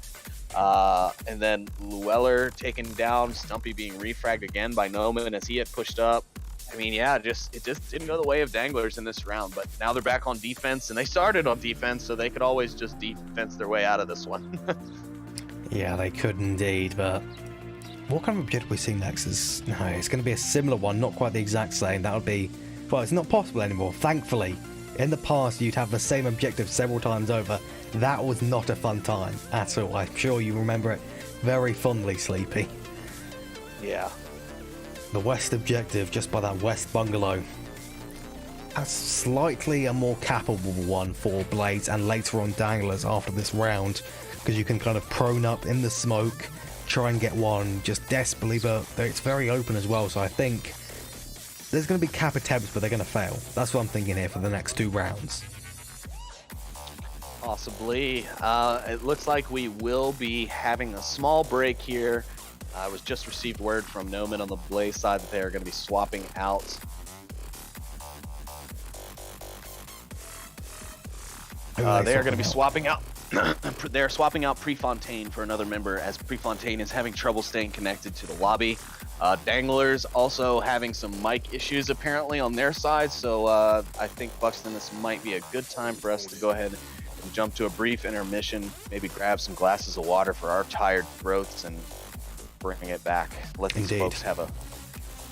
And then Llewellyn taken down. Stumpy being refragged again by Noman as he had pushed up. I mean, yeah, it just didn't go the way of Danglers in this round, but now they're back on defense, and they started on defense, so they could always just defense their way out of this one. Yeah, they could indeed, but what kind of objective we see next is, no, it's going to be a similar one, not quite the exact same. That would be, well, it's not possible anymore, thankfully. In the past, you'd have the same objective several times over. That was not a fun time at all. I'm sure you remember it very fondly, Sleepy. Yeah. The west objective, just by that west bungalow. That's slightly a more capable one for Blades and later on Danglers after this round, because you can kind of prone up in the smoke, try and get one just desperately, but it's very open as well, so I think there's going to be cap attempts, but they're going to fail. That's what I'm thinking here for the next 2 rounds. Possibly. It looks like we will be having a small break here. I was just received word from Noman on the Blaze side that they are going to be swapping out. They are going to be swapping out they're swapping out Prefontaine for another member, as Prefontaine is having trouble staying connected to the lobby. Danglers also having some mic issues apparently on their side, so I think, Buxton, this might be a good time for us to go ahead and jump to a brief intermission, maybe grab some glasses of water for our tired throats and bring it back. Let these folks have a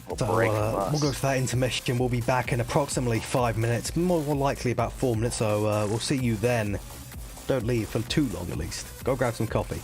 little break from us. We'll go to that intermission. We'll be back in approximately 5 minutes, more likely about 4 minutes, so we'll see you then. Don't leave for too long at least. Go grab some coffee.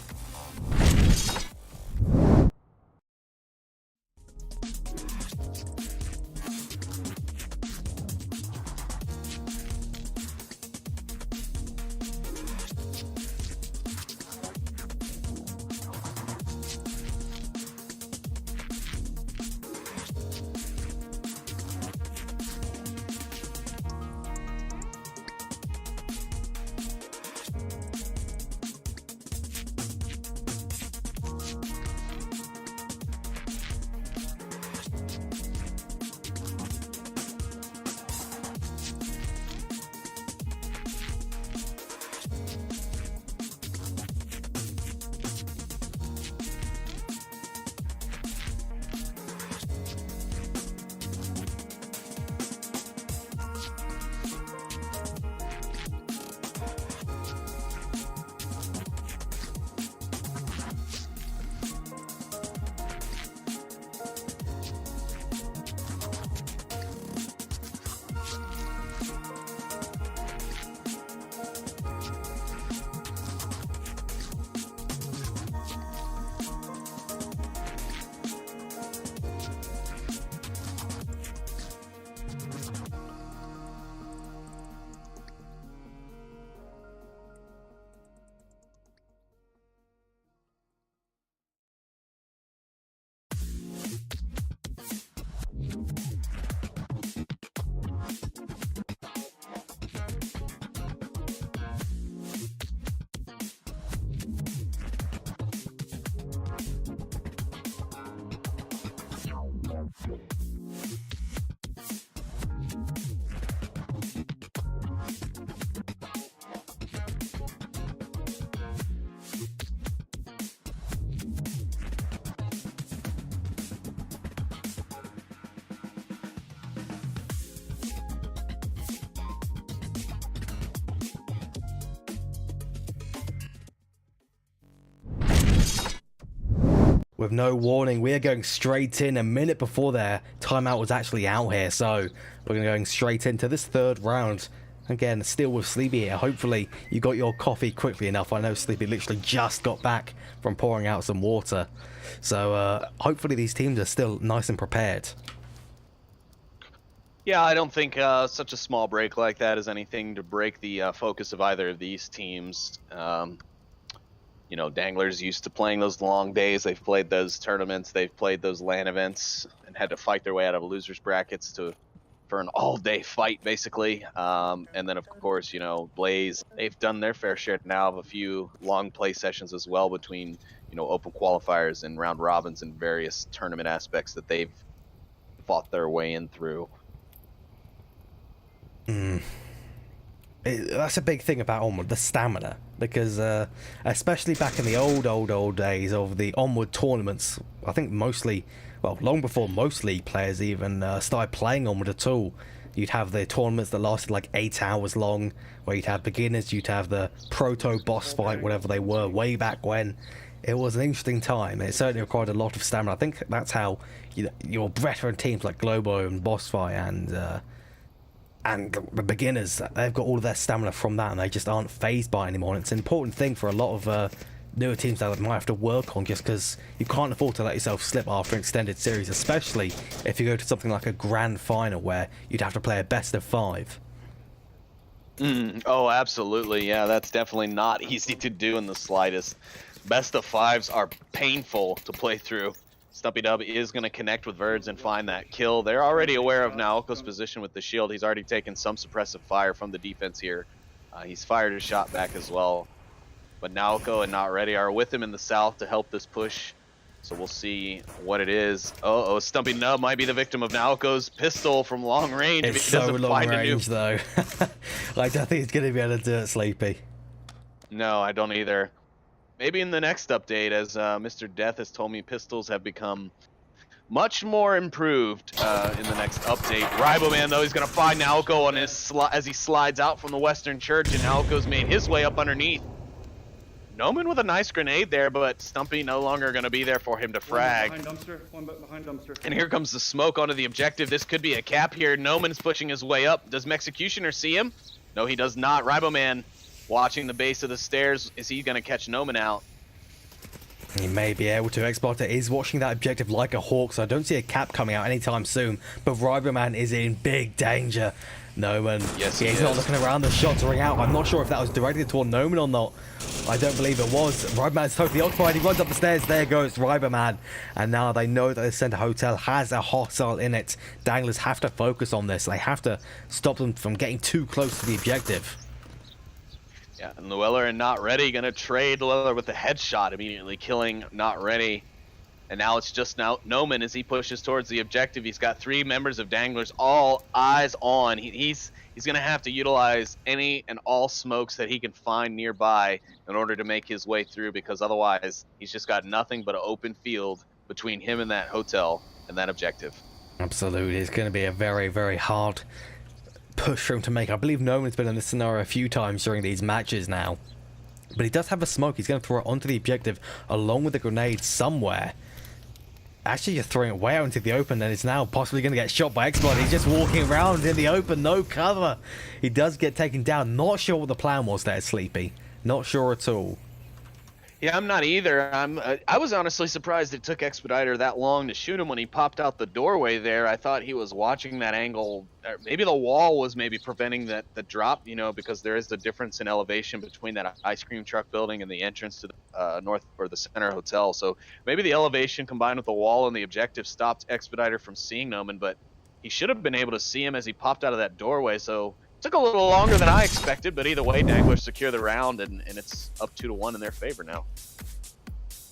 With no warning, we are going straight in a minute before their timeout was actually out here, so we're going straight into this third round. Again, still with Sleepy here. Hopefully you got your coffee quickly enough. I know Sleepy literally just got back from pouring out some water, so hopefully these teams are still nice and prepared. Yeah, I don't think such a small break like that is anything to break the focus of either of these teams. You know, Danglers used to playing those long days. They've played those tournaments. They've played those LAN events and had to fight their way out of losers brackets for an all-day fight, basically. And then, of course, you know, Blaze, they've done their fair share now of a few long play sessions as well between, you know, open qualifiers and round robins and various tournament aspects that they've fought their way in through. That's a big thing about Onward, the stamina, because especially back in the old days of the Onward tournaments, I think mostly, well, long before most League players even started playing Onward at all, you'd have the tournaments that lasted like 8 hours long, where you'd have beginners, you'd have the proto boss fight, whatever they were, way back when. It was an interesting time. It certainly required a lot of stamina. I think that's how your veteran teams like Globo and Boss Fight and the beginners, they've got all of their stamina from that, and they just aren't phased by it anymore. And it's an important thing for a lot of newer teams that might have to work on, just because you can't afford to let yourself slip after an extended series, especially if you go to something like a grand final where you'd have to play a best of 5. Oh, absolutely. Yeah, that's definitely not easy to do in the slightest. Best of 5s are painful to play through. Stumpy Dub is going to connect with Verds and find that kill. They're already aware of Naoko's position with the shield. He's already taken some suppressive fire from the defense here. He's fired a shot back as well. But Naoko and Not Ready are with him in the south to help this push. So we'll see what it is. Oh, Stumpy Nub might be the victim of Naoko's pistol from long range. It's if he so doesn't long find range, though. I don't think he's going to be able to do it, Sleepy. No, I don't either. Maybe in the next update, as Mr. Death has told me, pistols have become much more improved in the next update. Riboman, though, he's going to find Naoko on his as he slides out from the Western Church, and Naoko's made his way up underneath. Noman with a nice grenade there, but Stumpy no longer going to be there for him to frag. One behind dumpster. And here comes the smoke onto the objective. This could be a cap here. Noman's pushing his way up. Does Executioner see him? No, he does not. Riboman watching the base of the stairs. Is he going to catch Noman out? He may be able to. Xbotter is watching that objective like a hawk, so I don't see a cap coming out anytime soon. But Riboman is in big danger. Noman, yes, he's not looking around, the shots ring out. I'm not sure if that was directed toward Noman or not. I don't believe it was. Riboman's totally occupied. He runs up the stairs. There goes Riboman. And now they know that the Center Hotel has a hostile in it. Danglers have to focus on this. They have to stop them from getting too close to the objective. Yeah, and Llewellyn and Not Ready going to trade Llewellyn with a headshot, immediately killing Not Ready. And now it's just Noman as he pushes towards the objective. He's got 3 members of Danglers, all eyes on. He's going to have to utilize any and all smokes that he can find nearby in order to make his way through, because otherwise he's just got nothing but an open field between him and that hotel and that objective. Absolutely. It's going to be a very, very hard push for him to make. I believe Noman's been in this scenario a few times during these matches now. But he does have a smoke. He's going to throw it onto the objective along with a grenade somewhere. Actually, you're throwing it way out into the open, and it's now possibly going to get shot by Exploit. He's just walking around in the open, no cover. He does get taken down. Not sure what the plan was there, Sleepy. Not sure at all. Yeah, I'm not either. I was honestly surprised it took Expediter that long to shoot him when he popped out the doorway there. I thought he was watching that angle. Maybe the wall was maybe preventing the drop, you know, because there is the difference in elevation between that ice cream truck building and the entrance to the north or the Center Hotel. So maybe the elevation combined with the wall and the objective stopped Expediter from seeing Noman, but he should have been able to see him as he popped out of that doorway. So took a little longer than I expected, but either way, Danglers secure the round, and it's up 2-1 in their favor now.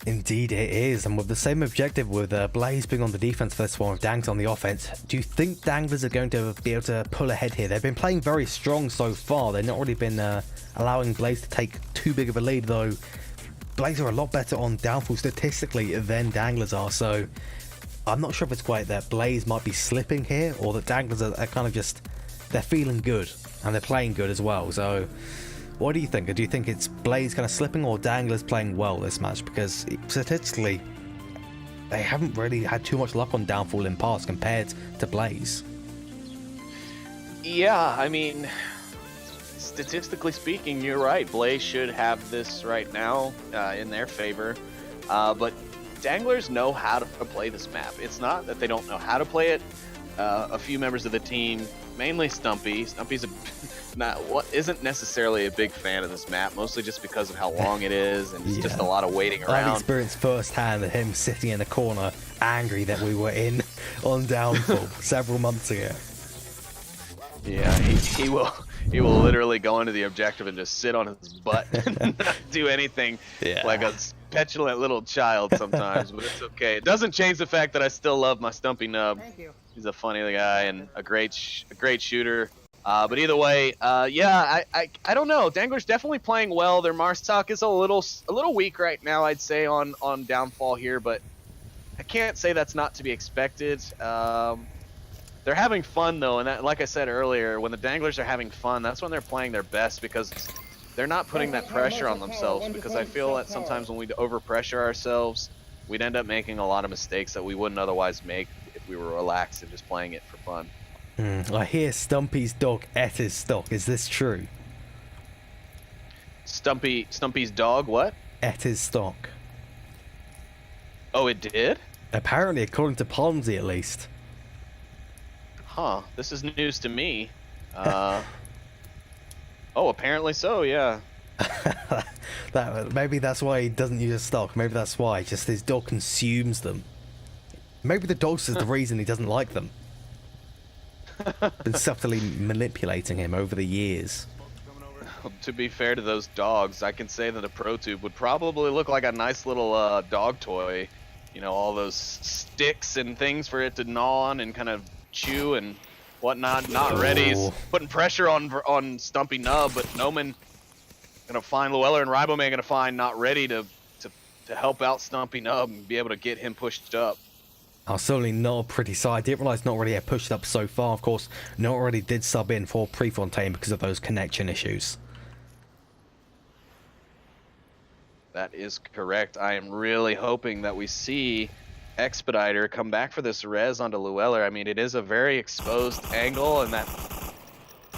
Indeed it is, and with the same objective, with Blaze being on the defense for this one, with Dangs on the offense, do you think Danglers are going to be able to pull ahead here? They've been playing very strong so far. They've not really been allowing Blaze to take too big of a lead, though Blaze are a lot better on downfall statistically than Danglers are, so I'm not sure if it's quite that Blaze might be slipping here, or that Danglers are kind of just, they're feeling good, and they're playing good as well. So what do you think? Do you think it's Blaze kind of slipping, or Danglers playing well this match? Because statistically, they haven't really had too much luck on downfall in past compared to Blaze. Yeah, I mean, statistically speaking, you're right. Blaze should have this right now in their favor. But Danglers know how to play this map. It's not that they don't know how to play it. A few members of the team, mainly Stumpy. Stumpy's isn't necessarily a big fan of this map, mostly just because of how long it is, and it's just a lot of waiting around. I've experienced firsthand him sitting in a corner, angry that we were in on downfall several months ago. Yeah, he will literally go into the objective and just sit on his butt and not do anything, like a petulant little child sometimes, but it's okay. It doesn't change the fact that I still love my Stumpy Nub. Thank you. He's a funny guy and a great shooter. But either way, yeah, I don't know. Dangler's definitely playing well. Their Mars talk is a little weak right now, I'd say, on downfall here, but I can't say that's not to be expected. They're having fun though, and that, like I said earlier, when the Danglers are having fun, that's when they're playing their best, because they're not putting that pressure on themselves. Because I feel that sometimes when we overpressure ourselves, we'd end up making a lot of mistakes that we wouldn't otherwise make if we were relaxed and just playing it for fun. I hear Stumpy's dog ate his stock. Is this true? Stumpy's dog what? Ate his stock. Oh, it did? Apparently, according to Ponzi at least. Huh, this is news to me. Oh, apparently so, yeah. Maybe that's why he doesn't use a stock. Maybe that's why. Just his dog consumes them. Maybe the dog is the reason he doesn't like them. Been subtly manipulating him over the years. To be fair to those dogs, I can say that a Pro Tube would probably look like a nice little dog toy. You know, all those sticks and things for it to gnaw on and kind of chew and whatnot. Not ready. Putting pressure on Stumpy Nub, but Noman gonna find Llewellyn, and Riboman gonna find not ready to help out Stumpy Nub and be able to get him pushed up. Certainly not a pretty sight. I didn't realise Not Already had pushed up so far. Of course, Not Already did sub in for Prefontaine because of those connection issues. That is correct. I am really hoping that we see Expediter come back for this res onto Llewellyn. I mean, it is a very exposed angle, and that...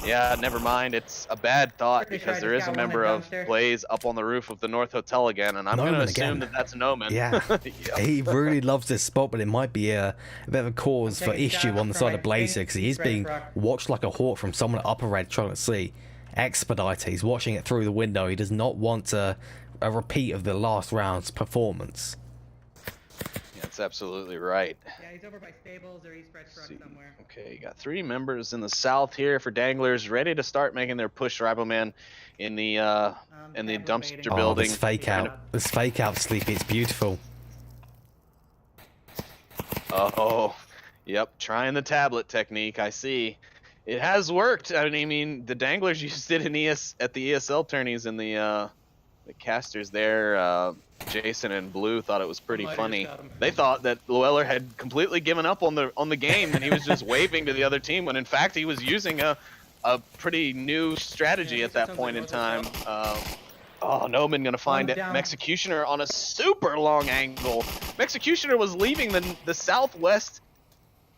Yeah, never mind. It's a bad thought Pretty sure because I there just is a got one member that of downstairs. Blaze up on the roof of the North Hotel again, and I'm going to Noman assume again. that that's Noman. Yeah, Yeah. he really loves this spot, but it might be a bit of a cause for Taking issue shots on the from side right of Blaze wing, because he is right being rock. watched like a hawk from someone at upper red trying to see. Expediter, he's watching it through the window. He does not want a repeat of the last round's performance. That's absolutely right. Yeah, he's over by stables or East Red Truck See. somewhere. Okay, you got 3 members in the south here for Danglers, ready to start making their push. Riboman in the dumpster Oh, building. This fake out. This fake out, Sleepy. It's beautiful. Oh, yep, trying the tablet technique. I see. It has worked. I mean, the Danglers used it in at the ESL tourneys, and the casters there. Jason and Blue thought it was pretty Might have funny. just got him. They thought that Llewellyn had completely given up on the game, and he was just waving to the other team, when in fact he was using a pretty new strategy Yeah, at that sounds point like in time. it Oh, Noman gonna find One it. down. Executioner on a super long angle. Executioner was leaving the southwest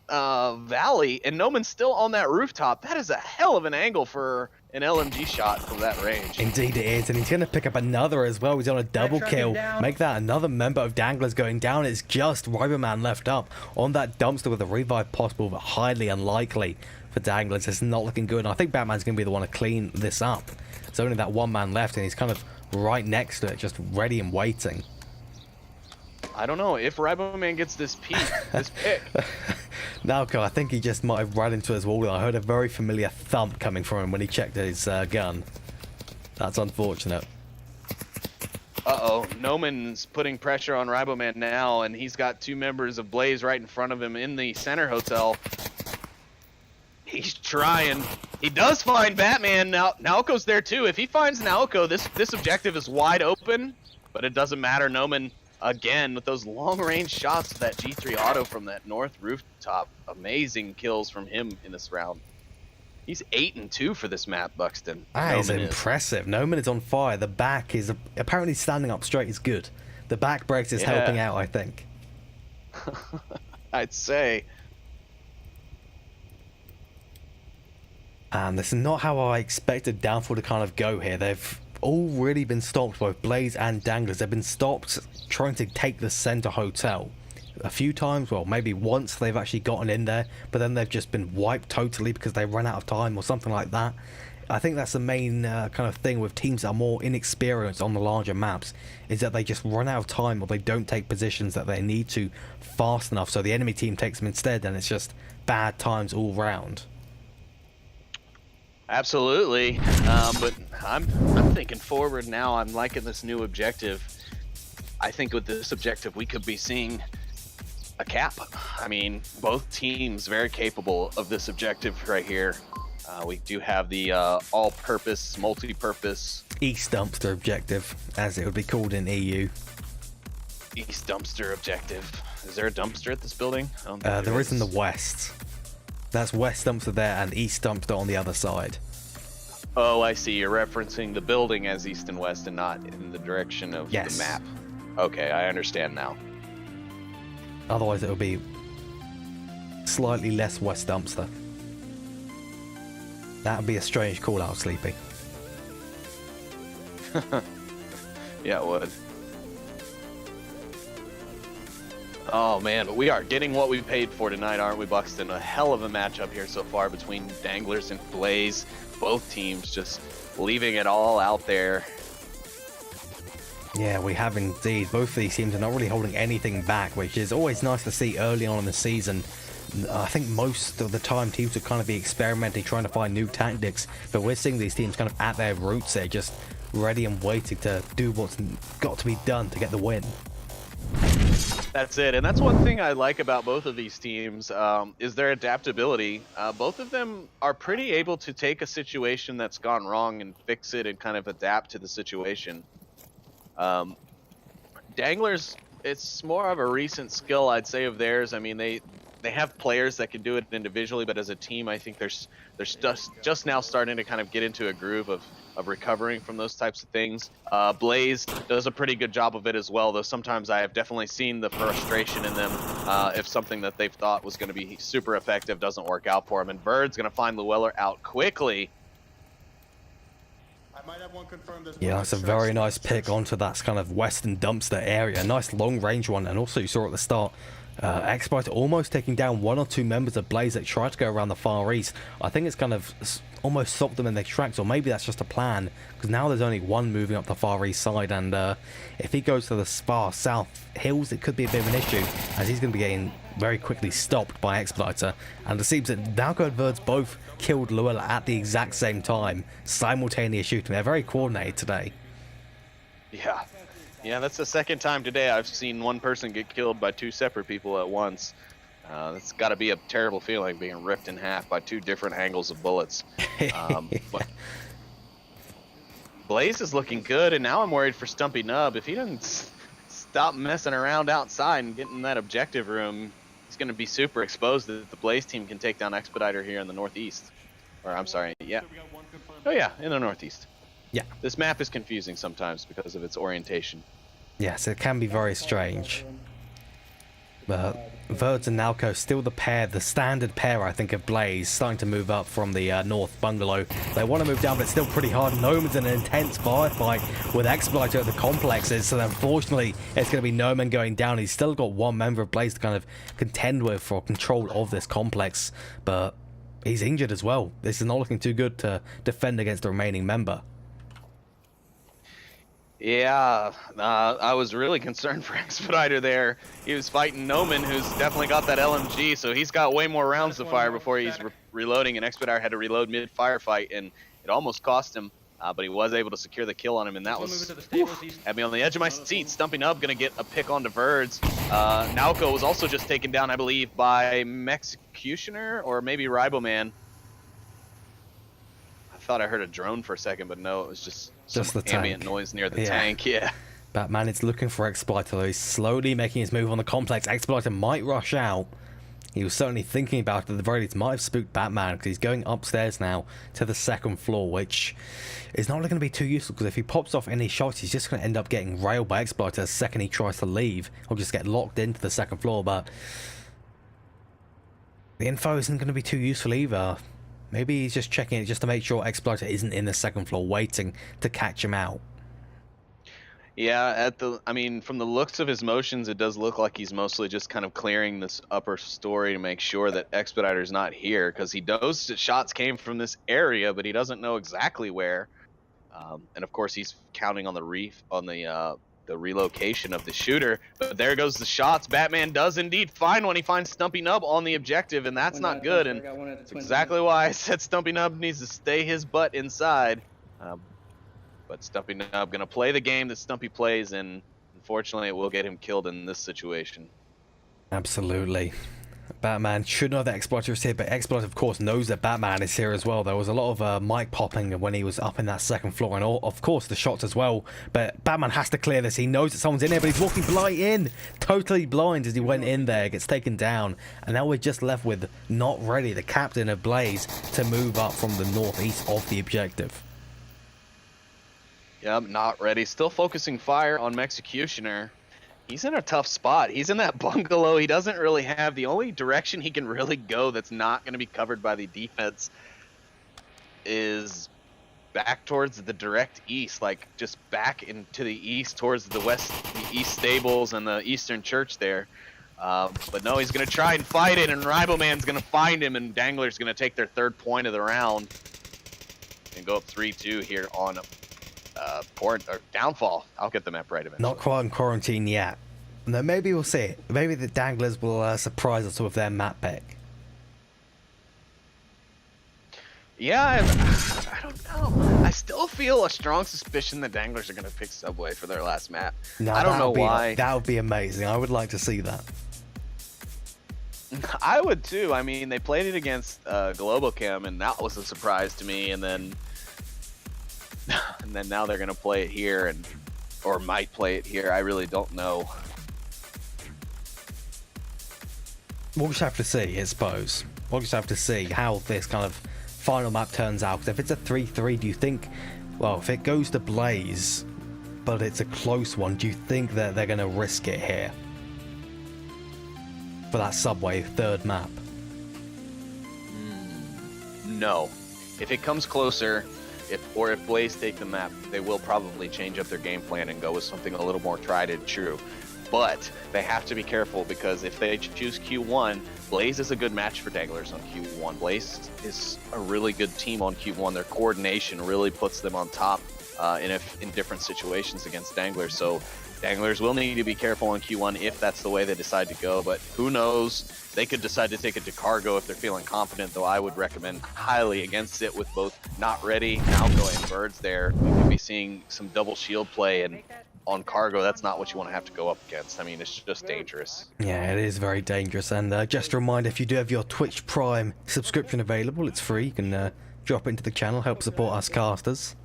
valley, and Noman's still on that rooftop. That is a hell of an angle for an LMG shot from that range. Indeed it is, and he's going to pick up another as well. He's on a double truck is kill. down. Make that another member of Danglers going down. It's just Riboman left up on that dumpster with a revive possible, but highly unlikely for Danglers. It's not looking good, and I think Batman's going to be the one to clean this up. There's only that one man left, and he's kind of right next to it, just ready and waiting. I don't know if Riboman gets this pick. Naoko, I think he just might have run into his wall. I heard a very familiar thump coming from him when he checked his gun. That's unfortunate. Uh-oh, Noman's putting pressure on Riboman now, and he's got 2 members of Blaze right in front of him in the center hotel. He's trying. He does find Batman. Now Naoko's there too. If he finds Naoko, this objective is wide open, but it doesn't matter. Noman, again, with those long-range shots of that G3 auto from that north rooftop. Amazing kills from him in this round. He's 8-2 for this map, Buxton. That is Noman impressive. Noman is on fire. The back is apparently standing up straight is good. The back brace is Yeah. helping out, I think. I'd say. And this is not how I expected Downfall to kind of go here. They've already been stopped, both Blaze and Danglers. They've been stopped trying to take the center hotel. A few times, well, maybe once they've actually gotten in there, but then they've just been wiped totally because they run out of time or something like that. I think that's the main kind of thing with teams that are more inexperienced on the larger maps, is that they just run out of time or they don't take positions that they need to fast enough, so the enemy team takes them instead, and it's just bad times all round. Absolutely, but I'm thinking forward now. I'm liking this new objective. I think with this objective, we could be seeing a cap. I mean, both teams very capable of this objective right here. We do have the all-purpose, multi-purpose East Dumpster objective, as it would be called in EU. East Dumpster objective. Is there a dumpster at this building? I don't think There is in the west. That's West Dumpster there and East Dumpster on the other side. Oh, I see. You're referencing the building as east and west and not in the direction of Yes. the map. Okay, I understand now. Otherwise it would be slightly less West Dumpster. That would be a strange call out, Sleepy. Yeah, it would. Oh man, but we are getting what we paid for tonight, aren't we, Buxton? A hell of a matchup here so far between Danglers and Blaze. Both teams just leaving it all out there. Yeah, we have indeed. Both of these teams are not really holding anything back, which is always nice to see early on in the season. I think most of the time teams would kind of be experimenting, trying to find new tactics, but we're seeing these teams kind of at their roots there, just ready and waiting to do what's got to be done to get the win. That's it, and that's one thing I like about both of these teams is their adaptability. Both of them are pretty able to take a situation that's gone wrong and fix it and kind of adapt to the situation. Danglers, it's more of a recent skill, I'd say, of theirs. I mean, they have players that can do it individually, but as a team, I think they're just now starting to kind of get into a groove of recovering from those types of things. Blaze does a pretty good job of it as well, though sometimes I have definitely seen the frustration in them if something that they've thought was going to be super effective doesn't work out for them. And Bird's going to find Llewellyn out quickly. I might have one confirmed as well. Yeah, that's a very nice pick onto that kind of western dumpster area. Nice long range one, and also you saw at the start, Exploiter almost taking down one or two members of Blaze that tried to go around the far east. I think it's kind of almost stopped them in their tracks, or maybe that's just a plan, because now there's only one moving up the far east side, and if he goes to the far south hills, it could be a bit of an issue, as he's going to be getting very quickly stopped by Exploiter. And it seems that Nalco and Verds both killed Llewellyn at the exact same time, simultaneous shooting. They're very coordinated today. Yeah, that's the second time today I've seen one person get killed by two separate people at once. That's got to be a terrible feeling, being ripped in half by two different angles of bullets. But Blaze is looking good, and now I'm worried for Stumpy Nub. If he doesn't stop messing around outside and get in that objective room, he's going to be super exposed that the Blaze team can take down Expediter here in the northeast. Or, I'm sorry, yeah. Oh, yeah, in the northeast. Yeah. This map is confusing sometimes because of its orientation. Yes, it can be very strange. But Verds and Nalco still the pair, the standard pair, I think, of Blaze, starting to move up from the north bungalow. They want to move down, but it's still pretty hard. Noman's in an intense firefight with Exploiter at the complexes, so unfortunately, it's going to be Noman going down. He's still got one member of Blaze to kind of contend with for control of this complex, but he's injured as well. This is not looking too good to defend against the remaining member. Yeah, I was really concerned for Expediter there. He was fighting Noman, who's definitely got that LMG, so he's got way more rounds to fire before he's reloading, and Expediter had to reload mid-firefight, and it almost cost him, but he was able to secure the kill on him, and that was, had me on the edge of my seat. Stumpy Nub gonna get a pick onto Verds. Nalco was also just taken down, I believe, by Mexicutioner, or maybe Riboman. I thought I heard a drone for a second, but no, it was just some the ambient tank. noise near the tank. Yeah. Batman is looking for Exploiter, though. He's slowly making his move on the complex. Exploiter might rush out. He was certainly thinking about it at the very least. Might have spooked Batman, because he's going upstairs now to the second floor, which is not going to be too useful, because if he pops off any shots, he's just going to end up getting railed by Exploiter the second he tries to leave, or just get locked into the second floor. But the info isn't going to be too useful either. Maybe he's just checking it just to make sure Exploiter isn't in the second floor waiting to catch him out. Yeah, I mean, from the looks of his motions, it does look like he's mostly just kind of clearing this upper story to make sure that Expediter's not here, because he knows that shots came from this area, but he doesn't know exactly where. And of course, he's counting on the relocation of the shooter, but there goes the shots. Batman does indeed find one. He finds Stumpy Nub on the objective, and that's not good, and that's exactly why I said Stumpy Nub needs to stay his butt inside. But Stumpy Nub gonna play the game that Stumpy plays, and unfortunately it will get him killed in this situation. Absolutely. Batman should know that Exploiter is here, but Exploiter, of course, knows that Batman is here as well. There was a lot of mic popping when he was up in that second floor, and of course the shots as well. But Batman has to clear this. He knows that someone's in there, but he's walking blind in. Totally blind as he went in there, gets taken down. And now we're just left with Not Ready, the captain of Blaze, to move up from the northeast of the objective. Yep, Not Ready. Still focusing fire on Mexicutioner. He's in a tough spot. He's in that bungalow. He doesn't really have the only direction he can really go that's not going to be covered by the defense is back towards the direct east, like just back into the east towards the east stables and the eastern church there. But no, he's going to try and fight it, and Riboman's going to find him, and Danglers going to take their third point of the round and go up 3-2 here on Downfall. I'll get the map right eventually. Not quite in quarantine yet. No, maybe we'll see it. Maybe the Danglers will surprise us with their map pick. Yeah, I don't know. I still feel a strong suspicion that Danglers are going to pick Subway for their last map. Now, I don't know that would be- why. That would be amazing. I would like to see that. I would too. I mean, they played it against Global Chem, and that was a surprise to me. And then now they're gonna play it here, or might play it here. I really don't know. We'll just have to see, I suppose. We'll just have to see how this kind of final map turns out. 'Cause if it's a 3-3, do you think, well, if it goes to Blaze, but it's a close one, do you think that they're gonna risk it here? For that Subway third map. No. If it comes closer, if Blaze take the map, they will probably change up their game plan and go with something a little more tried and true. But they have to be careful, because if they choose Q1, Blaze is a good match for Danglers on Q1. Blaze is a really good team on Q1. Their coordination really puts them on top in different situations against Danglers. So Danglers will need to be careful on Q1 if that's the way they decide to go, but who knows? They could decide to take it to Cargo if they're feeling confident, though I would recommend highly against it with both Not Ready, Malco, and Birds there. We could be seeing some double shield play, and on Cargo, that's not what you want to have to go up against. I mean, it's just dangerous. Yeah, it is very dangerous. And just a reminder, if you do have your Twitch Prime subscription available, it's free. You can drop it into the channel, help support us casters.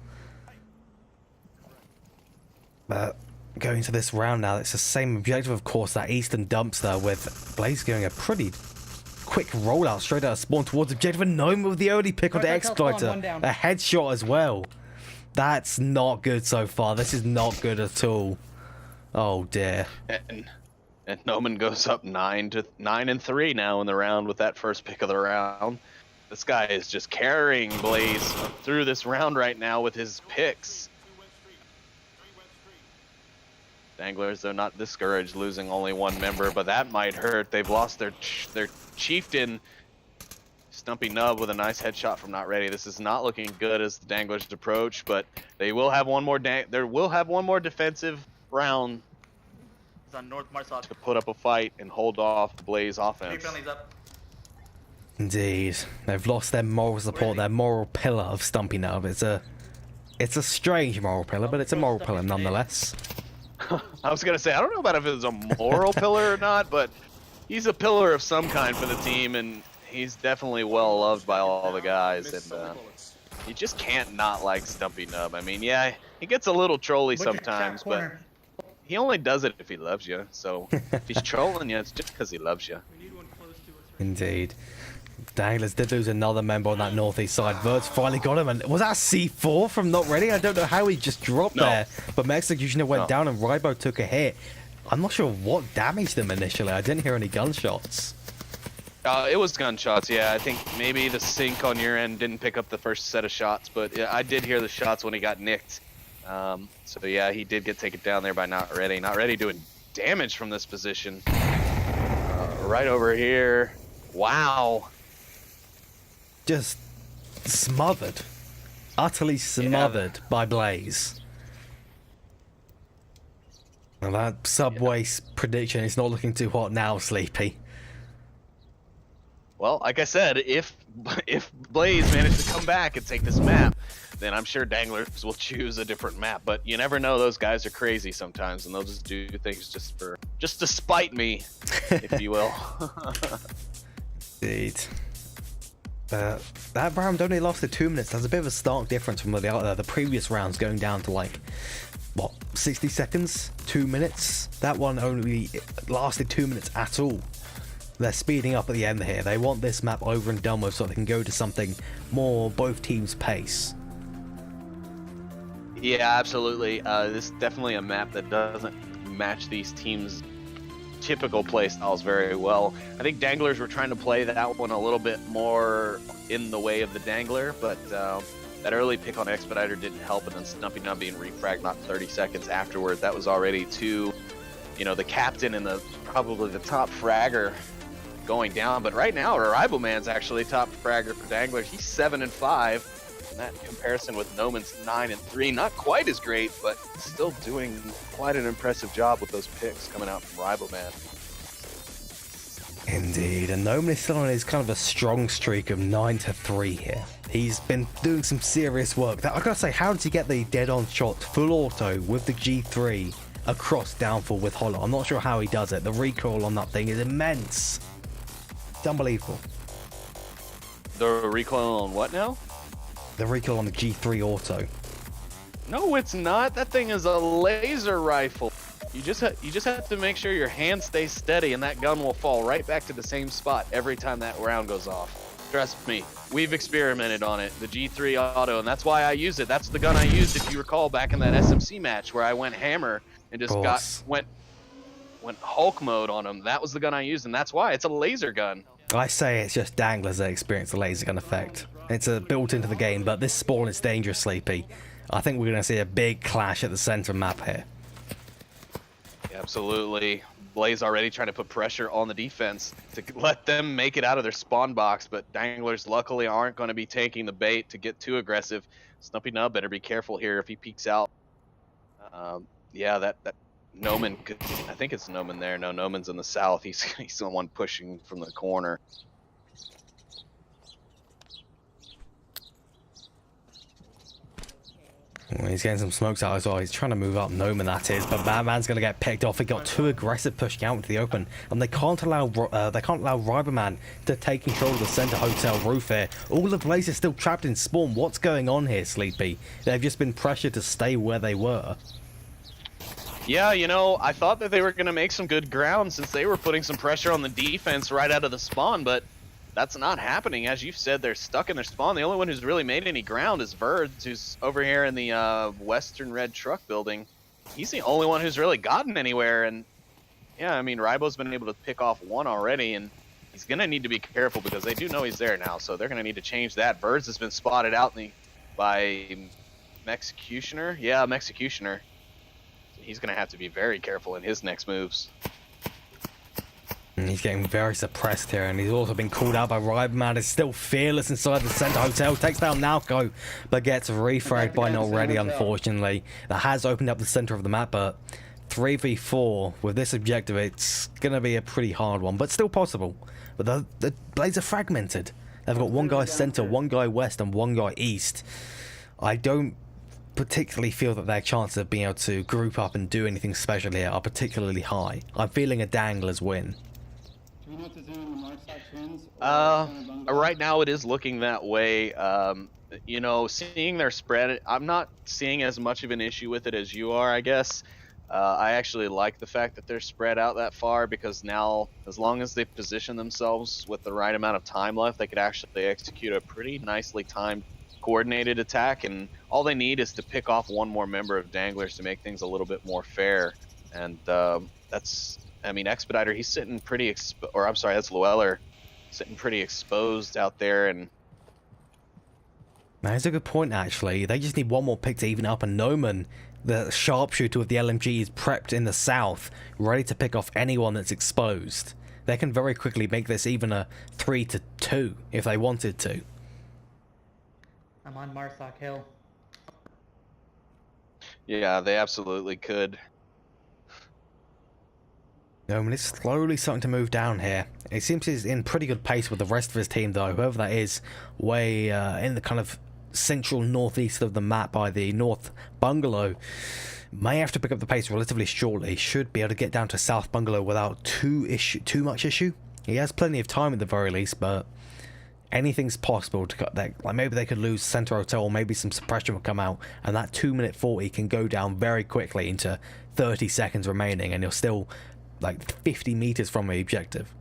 Going to this round now, it's the same objective, of course, that Eastern Dumpster, with Blaze going a pretty quick rollout straight out of spawn towards objective, and Gnome with the early pick on the Exploiter. A headshot as well. That's not good so far. This is not good at all. Oh dear. And Noman goes up 9-3 now in the round with that first pick of the round. This guy is just carrying Blaze through this round right now with his picks. Danglers, they're not discouraged losing only one member, but that might hurt. They've lost their chieftain, Stumpy Nub, with a nice headshot from Not Ready. This is not looking good as the Danglers approach, but they will have one more. There will have one more defensive round. He's on North Marsok. To put up a fight and hold off the Blaze offense. Three friendlies up. Indeed, they've lost their moral support, their moral pillar of Stumpy Nub. It's a strange moral pillar, but it's a moral pillar nonetheless. I was gonna say, I don't know about if it's a moral pillar or not, but he's a pillar of some kind for the team, and he's definitely well loved by all the guys, and you just can't not like Stumpy Nub. I mean, yeah, he gets a little trolly sometimes, but he only does it if he loves you. So if he's trolling you, it's just because he loves you. Indeed. Danglers did lose another member on that northeast side. Verts finally got him, and was that C4 from Not Ready? I don't know how he just dropped there, but my executioner went down and Rybo took a hit. I'm not sure what damaged them initially. I didn't hear any gunshots. It was gunshots, yeah. I think maybe the sync on your end didn't pick up the first set of shots, but yeah, I did hear the shots when he got nicked. So yeah, he did get taken down there by Not Ready. Not Ready doing damage from this position. Right over here. Wow. Just smothered. Utterly smothered by Blaze. Well, that Subway prediction is not looking too hot now, Sleepy. Well, like I said, if Blaze managed to come back and take this map, then I'm sure Danglers will choose a different map. But you never know; those guys are crazy sometimes, and they'll just do things just to spite me, if you will. Indeed. That round only lasted 2 minutes. That's a bit of a stark difference from the previous rounds, going down to like, what, 60 seconds? 2 minutes? That one only lasted 2 minutes at all. They're speeding up at the end here. They want this map over and done with so they can go to something more both teams' pace. Yeah, absolutely. This is definitely a map that doesn't match these teams' typical play styles very well. I think Danglers were trying to play that one a little bit more in the way of the Dangler, but that early pick on Expediter didn't help, and then Stumpy Nub being refragged not 30 seconds afterward, that was already to, the captain and probably the top fragger going down. But right now, Arrival Man's actually top fragger for Danglers. He's 7-5. And that comparison with Noman's 9-3, not quite as great, but still doing quite an impressive job with those picks coming out from Rival Man. Indeed, and Noman is still on his kind of a strong streak of 9-3 here. He's been doing some serious work. I gotta say, how did he get the dead-on shot, full auto, with the G3 across downfall with Hollow? I'm not sure how he does it. The recoil on that thing is immense. It's unbelievable. The recoil on what now? The recoil on the G3 auto. No, it's not. That thing is a laser rifle. You just have to make sure your hand stays steady, and that gun will fall right back to the same spot every time that round goes off. Trust me, we've experimented on it. The G3 auto, and that's why I use it. That's the gun I used, if you recall, back in that SMC match where I went hammer and just went Hulk mode on him. That was the gun I used, and that's why it's a laser gun. I say it's just Danglers that experience the laser gun effect. It's built into the game, but this spawn is dangerous, Sleepy. I think we're going to see a big clash at the center map here. Absolutely. Blaze already trying to put pressure on the defense to let them make it out of their spawn box, but Danglers luckily aren't going to be taking the bait to get too aggressive. Snumpy Nub better be careful here if he peeks out. Yeah, that Noman, I think it's Noman there. No, Noman's in the south. He's the one pushing from the corner. Well, he's getting some smokes out as well. He's trying to move up, Noman that is, but Batman's going to get picked off. He got too aggressive pushing out into the open, and they can't allow Riberman to take control of the center hotel roof here. All the Blaze is still trapped in spawn. What's going on here, Sleepy? They've just been pressured to stay where they were. Yeah, you know, I thought that they were going to make some good ground since they were putting some pressure on the defense right out of the spawn, but that's not happening. As you've said, they're stuck in their spawn. The only one who's really made any ground is Verds, who's over here in the Western Red Truck building. He's the only one who's really gotten anywhere, and yeah, I mean, Ribo's been able to pick off one already, and he's going to need to be careful because they do know he's there now, so they're going to need to change that. Verds has been spotted out by Executioner. Yeah, Executioner. He's going to have to be very careful in his next moves. He's getting very suppressed here, and he's also been called out by Riberman. Is still fearless inside the center hotel. Takes down Nalco, but gets refragged by Not Ready, unfortunately. That has opened up the center of the map, but 3v4 with this objective, it's going to be a pretty hard one, but still possible. But the Blades are fragmented. They've got one guy center, one guy west, and one guy east. I don't particularly feel that their chances of being able to group up and do anything special here are particularly high. I'm feeling a Danglers win. Right now it is looking that way. You know, seeing their spread, I'm not seeing as much of an issue with it as you are, I guess. I actually like the fact that they're spread out that far, because now, as long as they position themselves with the right amount of time left, they could actually execute a pretty nicely timed coordinated attack, and all they need is to pick off one more member of Danglers to make things a little bit more fair. And that's, I mean, Expediter, he's sitting pretty that's Llewellyn, sitting pretty exposed out there. And that's a good point, actually. They just need one more pick to even up, and Noman, the sharpshooter with the LMG, is prepped in the south, ready to pick off anyone that's exposed. They can very quickly make this even a 3-2 if they wanted to. I'm on Marsock Hill. yeah, they absolutely could. Noman is slowly starting to move down here. It seems he's in pretty good pace with the rest of his team, though, whoever that is, way in the kind of central northeast of the map by the North Bungalow. May have to pick up the pace relatively shortly. Should be able to get down to South Bungalow without too much issue. He has plenty of time at the very least, but anything's possible to cut that. Like, maybe they could lose Center Hotel, or maybe some suppression will come out, and that 2-minute 40 can go down very quickly into 30 seconds remaining, and you're still like 50 meters from the objective.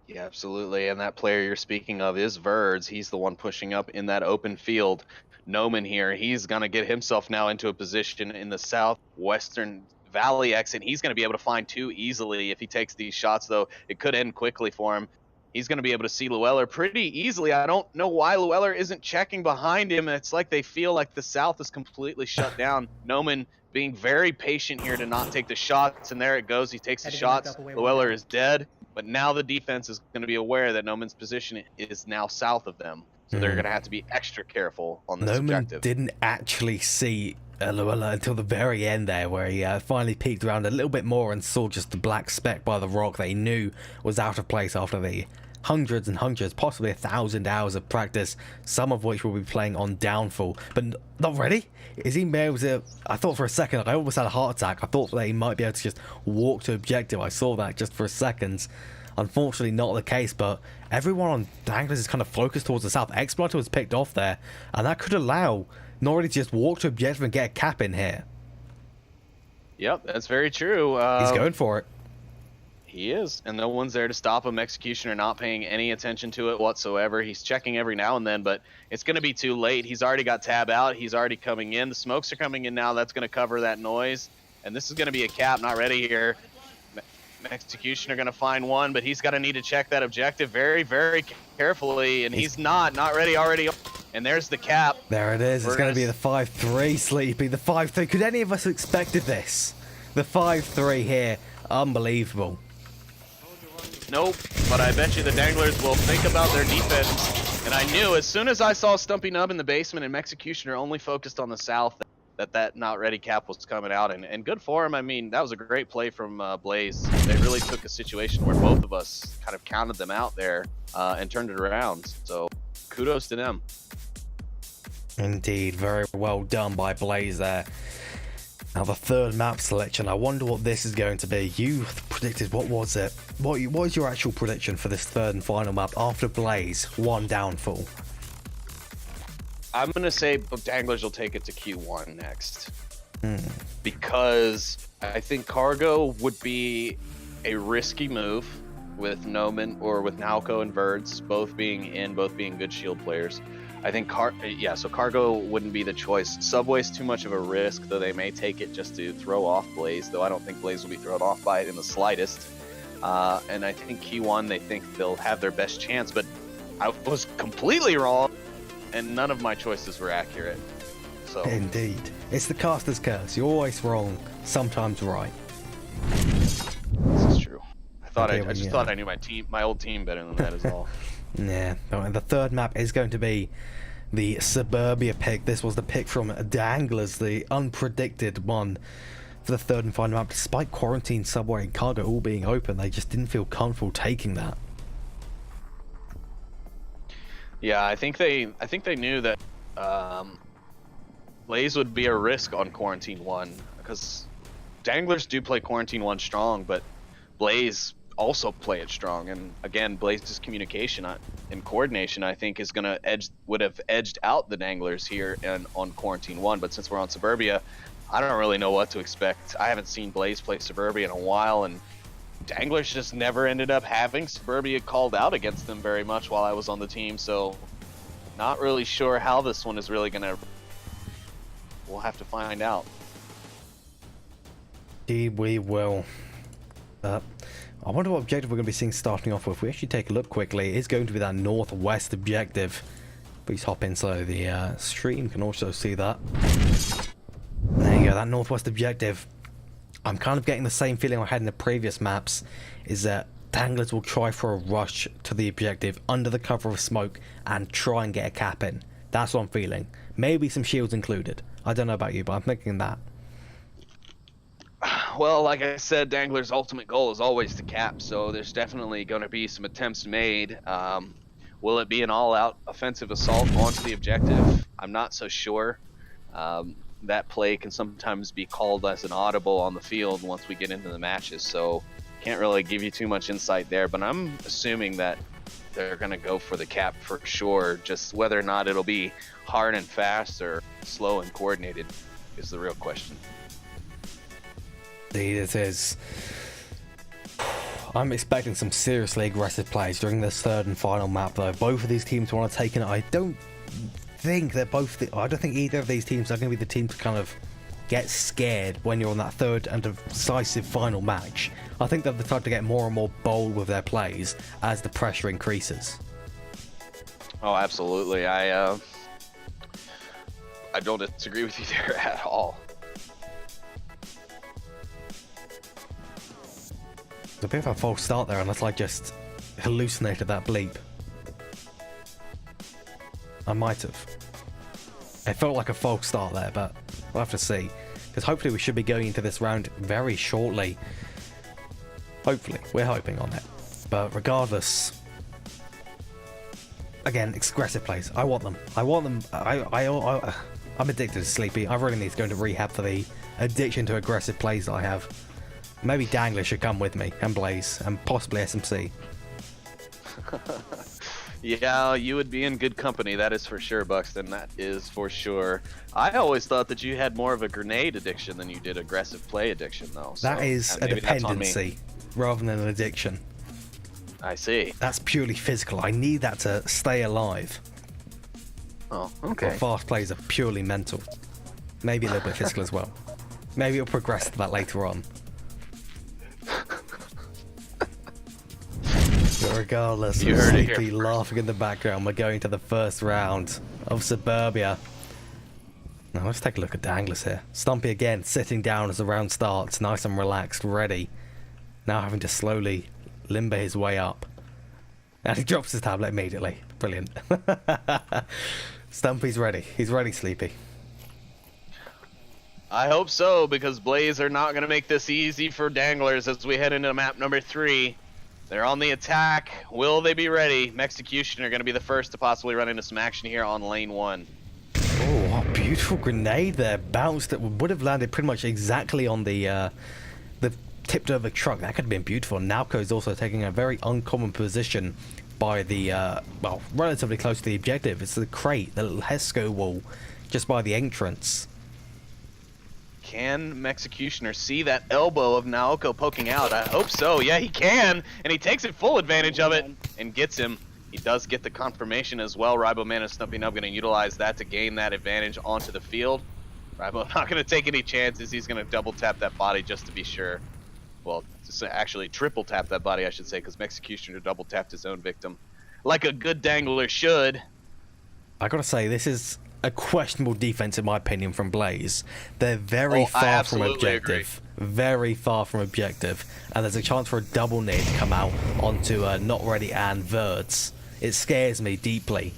Yeah, absolutely. And that player you're speaking of is Verds. He's the one pushing up in that open field. Noman here, he's going to get himself now into a position in the southwestern valley exit. He's going to be able to find two easily if he takes these shots, though. It could end quickly for him. He's going to be able to see Llewellyn pretty easily. I don't know why Llewellyn isn't checking behind him. It's like they feel like the south is completely shut down. Noman being very patient here to not take the shots, and there it goes. He takes the shots. Llewellyn is dead, but now the defense is going to be aware that Noman's position is now south of them, so they're going to have to be extra careful on this objective. Noman didn't actually see until the very end there, where he finally peeked around a little bit more and saw just the black speck by the rock that he knew was out of place after the hundreds and hundreds, possibly 1,000 hours of practice, some of which will be playing on Downfall. But not ready? Is he able to... I thought for a second, I almost had a heart attack. I thought that he might be able to just walk to objective. I saw that just for a second. Unfortunately not the case, but everyone on Danglers is kind of focused towards the south. Exploiter was picked off there, and that could allow Nori to just walk to objective and get a cap in here. Yep, that's very true. He's going for it. He is, and no one's there to stop him. Executioner not paying any attention to it whatsoever. He's checking every now and then, but it's going to be too late. He's already got tab out. He's already coming in. The smokes are coming in now. That's going to cover that noise, and this is going to be a cap. Not ready here. Executioner going to find one, but he's going to need to check that objective very, very carefully, and he's not ready already. And there's the cap. There it is. It's going to be the 5-3, Sleepy. The 5-3. Could any of us have expected this? The 5-3 here. Unbelievable. Nope, but I bet you the Danglers will think about their defense. And I knew as soon as I saw Stumpy Nub in the basement and Executioner only focused on the south that not ready cap was coming out. And good for him. I mean, that was a great play from Blaze. They really took a situation where both of us kind of counted them out there and turned it around. So kudos to them. Indeed, very well done by Blaze there. Now the third map selection, I wonder what this is going to be. You predicted, what was it? What was your actual prediction for this third and final map after Blaze, one Downfall? I'm going to say Danglers will take it to Q1 next. Because I think Cargo would be a risky move with Noman or with Nalco and Verds, both being good shield players. I think Cargo wouldn't be the choice. Subway's too much of a risk, though they may take it just to throw off Blaze, though I don't think Blaze will be thrown off by it in the slightest. And I think Q1, they think they'll have their best chance, but I was completely wrong, and none of my choices were accurate. So Indeed. It's the caster's curse. You're always wrong, sometimes right. This is true. I just thought I knew my old team better than that is all. Yeah, and the third map is going to be the Suburbia pick. This was the pick from Danglers, the unpredicted one for the third and final map. Despite Quarantine, Subway, and Cargo all being open, they just didn't feel comfortable taking that. Yeah, I think they knew that Blaze would be a risk on Quarantine 1, because Danglers do play Quarantine 1 strong, but Blaze also play it strong. And again, Blaze's communication and coordination, I think, would have edged out the Danglers here and on Quarantine 1. But since we're on Suburbia, I don't really know what to expect. I haven't seen Blaze play Suburbia in a while, and Danglers just never ended up having Suburbia called out against them very much while I was on the team. So not really sure how this one is really gonna. We'll have to find out. Indeed, we will. I wonder what objective we're going to be seeing starting off with. If we actually take a look quickly, it is going to be that northwest objective. Please hop in so the stream can also see that. There you go, that northwest objective. I'm kind of getting the same feeling I had in the previous maps, is that Danglers will try for a rush to the objective under the cover of smoke and try and get a cap in. That's what I'm feeling. Maybe some shields included. I don't know about you, but I'm thinking that. Well, like I said, Dangler's ultimate goal is always to cap, so there's definitely going to be some attempts made. Will it be an all-out offensive assault onto the objective? I'm not so sure. That play can sometimes be called as an audible on the field once we get into the matches, so can't really give you too much insight there, but I'm assuming that they're going to go for the cap for sure. Just whether or not it'll be hard and fast or slow and coordinated is the real question. Indeed it is. I'm expecting some seriously aggressive plays during this third and final map, though. Both of these teams want to take it. I don't think either of these teams are going to be the team to kind of get scared when you're on that third and decisive final match. I think they'll try to get more and more bold with their plays as the pressure increases. Oh, absolutely. I don't disagree with you there at all. It's a bit of a false start there, unless I just hallucinated that bleep. I might have. It felt like a false start there, but We'll have to see. Because hopefully we should be going into this round very shortly. Hopefully. We're hoping on it. But regardless... Again, aggressive plays. I want them. I want them. I'm addicted to Sleepy. I really need to go into rehab for the addiction to aggressive plays that I have. Maybe Danglers should come with me, and Blaze, and possibly SMC. Yeah, you would be in good company, that is for sure, Buxton. That is for sure. I always thought that you had more of a grenade addiction than you did aggressive play addiction, though. So, That is a maybe that's on me. dependency rather than an addiction. I see. That's purely physical. I need that to stay alive. Oh, But okay. fast plays are purely mental. Maybe a little bit physical as well. Maybe it'll progress to that later on. But regardless, You with heard it Sleepy here laughing in the background, we're going to the first round of Suburbia. Now let's take a look at Danglers here. Stumpy again, sitting down as the round starts, nice and relaxed, ready. Now having to slowly limber his way up. And he drops his tablet immediately. Brilliant. Stumpy's ready. He's ready, Sleepy. I hope so, because Blaze are not going to make this easy for Danglers as we head into map number 3. They're on the attack. Will they be ready? Execution are going to be the first to possibly run into some action here on lane 1. Oh, what a beautiful grenade there. Bounced that would have landed pretty much exactly on the tipped over truck. That could have been beautiful. Nalco is also taking a very uncommon position by the, well, relatively close to the objective. It's the crate, the little Hesco wall, just by the entrance. Can Executioner see that elbow of Naoko poking out? I hope so. Yeah, he can. And he takes it full advantage of it and gets him. He does get the confirmation as well. Riboman and Stumpy Nub going to utilize that to gain that advantage onto the field. Ribo not going to take any chances. He's going to double tap that body just to be sure. Well, actually triple tap that body, I should say, because Executioner double tapped his own victim. Like a good Dangler should. I gotta say, this is a questionable defense in my opinion from Blaze. They're very far from objective. Very far from objective. And there's a chance for a double nade to come out onto Not Ready and Verds. It scares me deeply.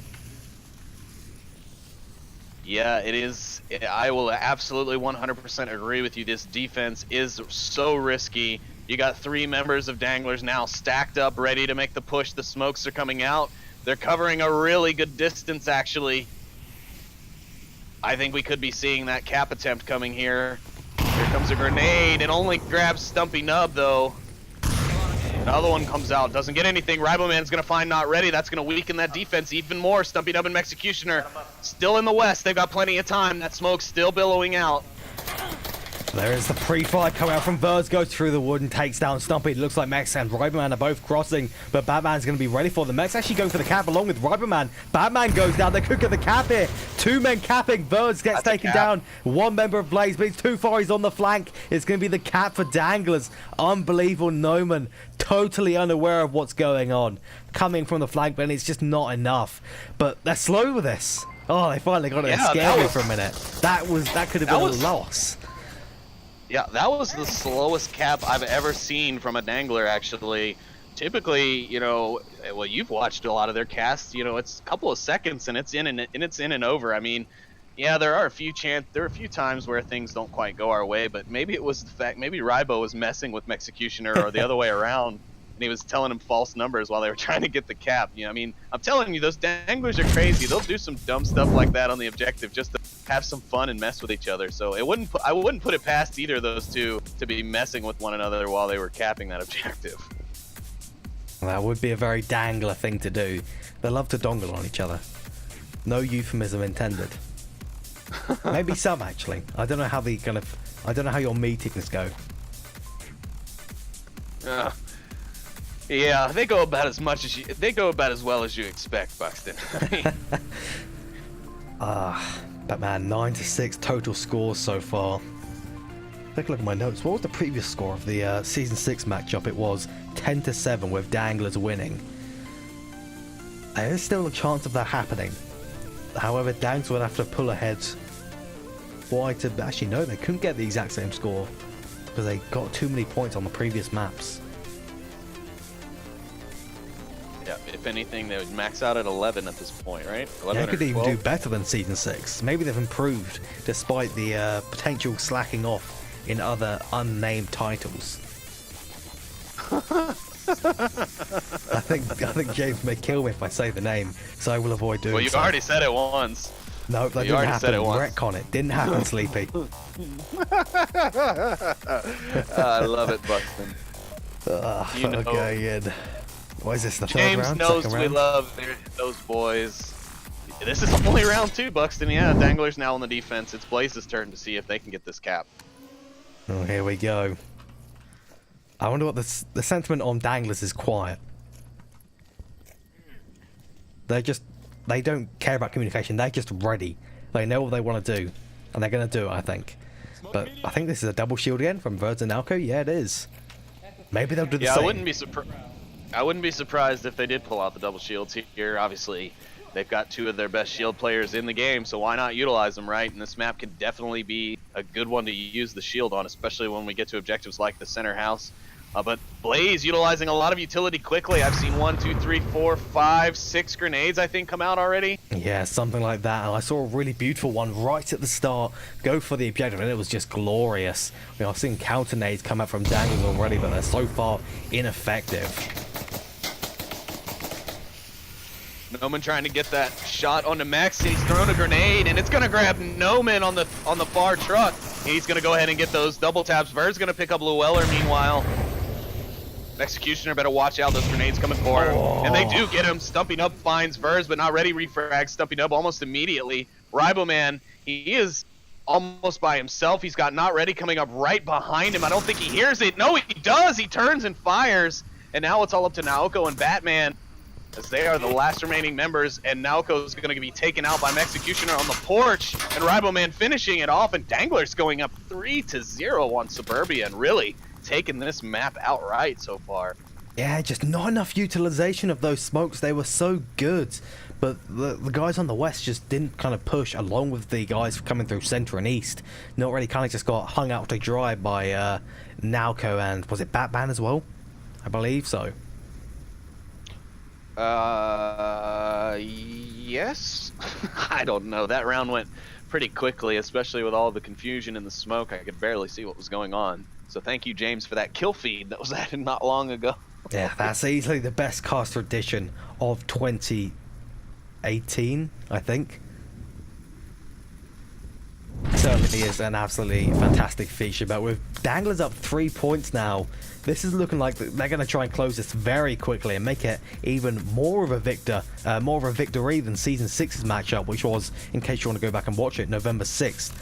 Yeah, it is. I will absolutely 100% agree with you. This defense is so risky. You got 3 members of Danglers now stacked up, ready to make the push. The smokes are coming out. They're covering a really good distance, actually. I think we could be seeing that cap attempt coming here. Here comes a grenade. It only grabs Stumpy Nub, though. Another one comes out. Doesn't get anything. Riboman's going to find Not Ready. That's going to weaken that defense even more. Stumpy Nub and Executioner still in the west. They've got plenty of time. That smoke's still billowing out. There is the pre-fire coming out from Verds, goes through the wood and takes down Stumpy. It looks like Mex and Riberman are both crossing, but Batman's going to be ready for them. Mex actually going for the cap along with Riberman. Batman goes down. They could get the cap here. 2 men capping. Verds gets taken down. 1 member of Blaze, but it's too far. He's on the flank. It's going to be the cap for Danglers. Unbelievable. Noman totally unaware of what's going on. Coming from the flank, but it's just not enough. But they're slow with this. Oh, they finally got it. Scared me for a minute. That could have been a loss. Yeah, that was the slowest cap I've ever seen from a Dangler, actually. Typically, you know, well, you've watched a lot of their casts. You know, it's a couple of seconds and it's in and over. I mean, yeah, there are a few times where things don't quite go our way, but maybe it was the fact, maybe Ribo was messing with Executioner or the other way around, and he was telling him false numbers while they were trying to get the cap. You know, I mean, I'm telling you, those Danglers are crazy. They'll do some dumb stuff like that on the objective just to have some fun and mess with each other. So I wouldn't put it past either of those two to be messing with one another while they were capping that objective. That would be a very Dangler thing to do. They love to dongle on each other. No euphemism intended. Maybe some, actually. I don't know how your meetings go. Yeah, they go about as well as you expect, Buxton. Batman 9-6 total scores so far. Take a look at my notes. What was the previous score of the season 6 matchup? It was 10-7 with Danglers winning. There's still a chance of that happening. However, Danglers would have to pull ahead. Actually, no, they couldn't get the exact same score because they got too many points on the previous maps. Yeah, if anything, they would max out at 11 at this point, right? 11 They or could even 12? do better than Season 6. Maybe they've improved despite the potential slacking off in other unnamed titles. I think James may kill me if I say the name, so I will avoid doing so. Well, you already said it once. No, that You didn't already said happen. it once. Retcon it. Didn't happen, Sleepy. I love it, Buxton. You know- Okay, Ian. What is this, the third James round? knows Second we round? love those boys. This is only round 2, Buxton. Yeah, Danglers now on the defense. It's Blaze's turn to see if they can get this cap. Oh, here we go. I wonder what the sentiment on Danglers is quiet. They don't care about communication. They're just ready. They know what they want to do, and they're going to do it, I think. But I think this is a double shield again from Verds and Alco. Yeah, it is. Maybe they'll do the Yeah, same. I wouldn't be surprised if they did pull out the double shields here. Obviously, they've got 2 of their best shield players in the game, so why not utilize them, right? And this map can definitely be a good one to use the shield on, especially when we get to objectives like the center house. But Blaze utilizing a lot of utility quickly. I've seen 1, 2, 3, 4, 5, 6 grenades, I think, come out already. Yeah, something like that. And I saw a really beautiful one right at the start go for the objective, and it was just glorious. You know, I've seen counter nades come out from Danglers already, but they're so far ineffective. Noman trying to get that shot onto Max. He's thrown a grenade, and it's going to grab Noman on the far truck. He's going to go ahead and get those double taps. Verd's going to pick up Llewellyn meanwhile. Executioner better watch out. Those grenades coming for him. And they do get him. Stumping Up finds Verz, but not ready. Refrag Stumping Up almost immediately. Riboman, he is almost by himself. He's got Not Ready coming up right behind him. I don't think he hears it. No, he does. He turns and fires. And now it's all up to Naoko and Batman, as they are the last remaining members, and Naoko's going to be taken out by Executioner on the porch, and Riboman finishing it off, and Danglers going up 3-0 on Suburbia, and really taking this map outright so far. Yeah, just not enough utilization of those smokes. They were so good, but the guys on the west just didn't kind of push along with the guys coming through center and east. Not really, kind of just got hung out to dry by Naoko and, was it Batman as well? I believe so. Yes? I don't know. That round went pretty quickly, especially with all the confusion and the smoke. I could barely see what was going on. So thank you, James, for that kill feed that was added not long ago. Yeah, that's easily the best caster edition of 2018, I think. Certainly is an absolutely fantastic feature, but with Danglers up 3 points now, this is looking like they're going to try and close this very quickly and make it even more of a victory than Season 6's matchup, which was, in case you want to go back and watch it, November 6th,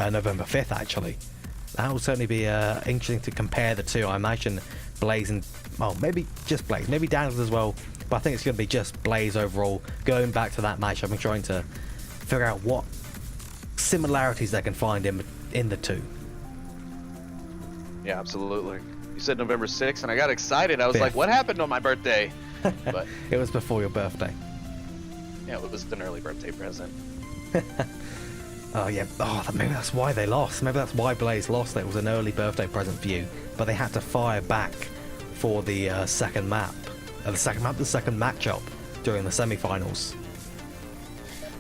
November 5th actually. That will certainly be interesting to compare the two. I imagine Blaze and, well, maybe just Blaze, maybe Danglers as well, but I think it's going to be just Blaze overall, going back to that matchup and trying to figure out what similarities they can find in the two. Yeah, absolutely. You said November 6th, and I got excited. I was 5th. like, what happened on my birthday? But It was before your birthday. yeah, it was an early birthday present. Oh yeah, maybe that's why they lost. Maybe that's why Blaze lost. It was an early birthday present for you, but they had to fire back for the second matchup during the semi-finals.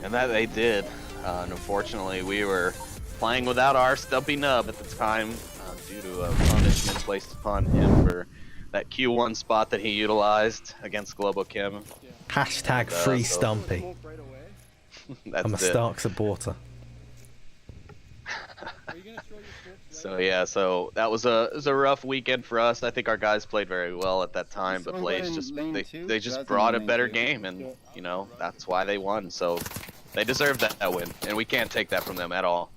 And that they did. And unfortunately, we were playing without our Stumpy Nub at the time due to a punishment placed upon him for that Q1 spot that he utilized against Globo Kim. Hashtag free Stumpy. Smoke right away. That's I'm a it. Stark supporter. Are you gonna throw your clips So yeah, so that was a rough weekend for us. I think our guys played very well at that time, but Someone got Blaze in just lane they two? just That's brought a in lane better two. game, and you know that's why they won. So they deserved that win, and we can't take that from them at all.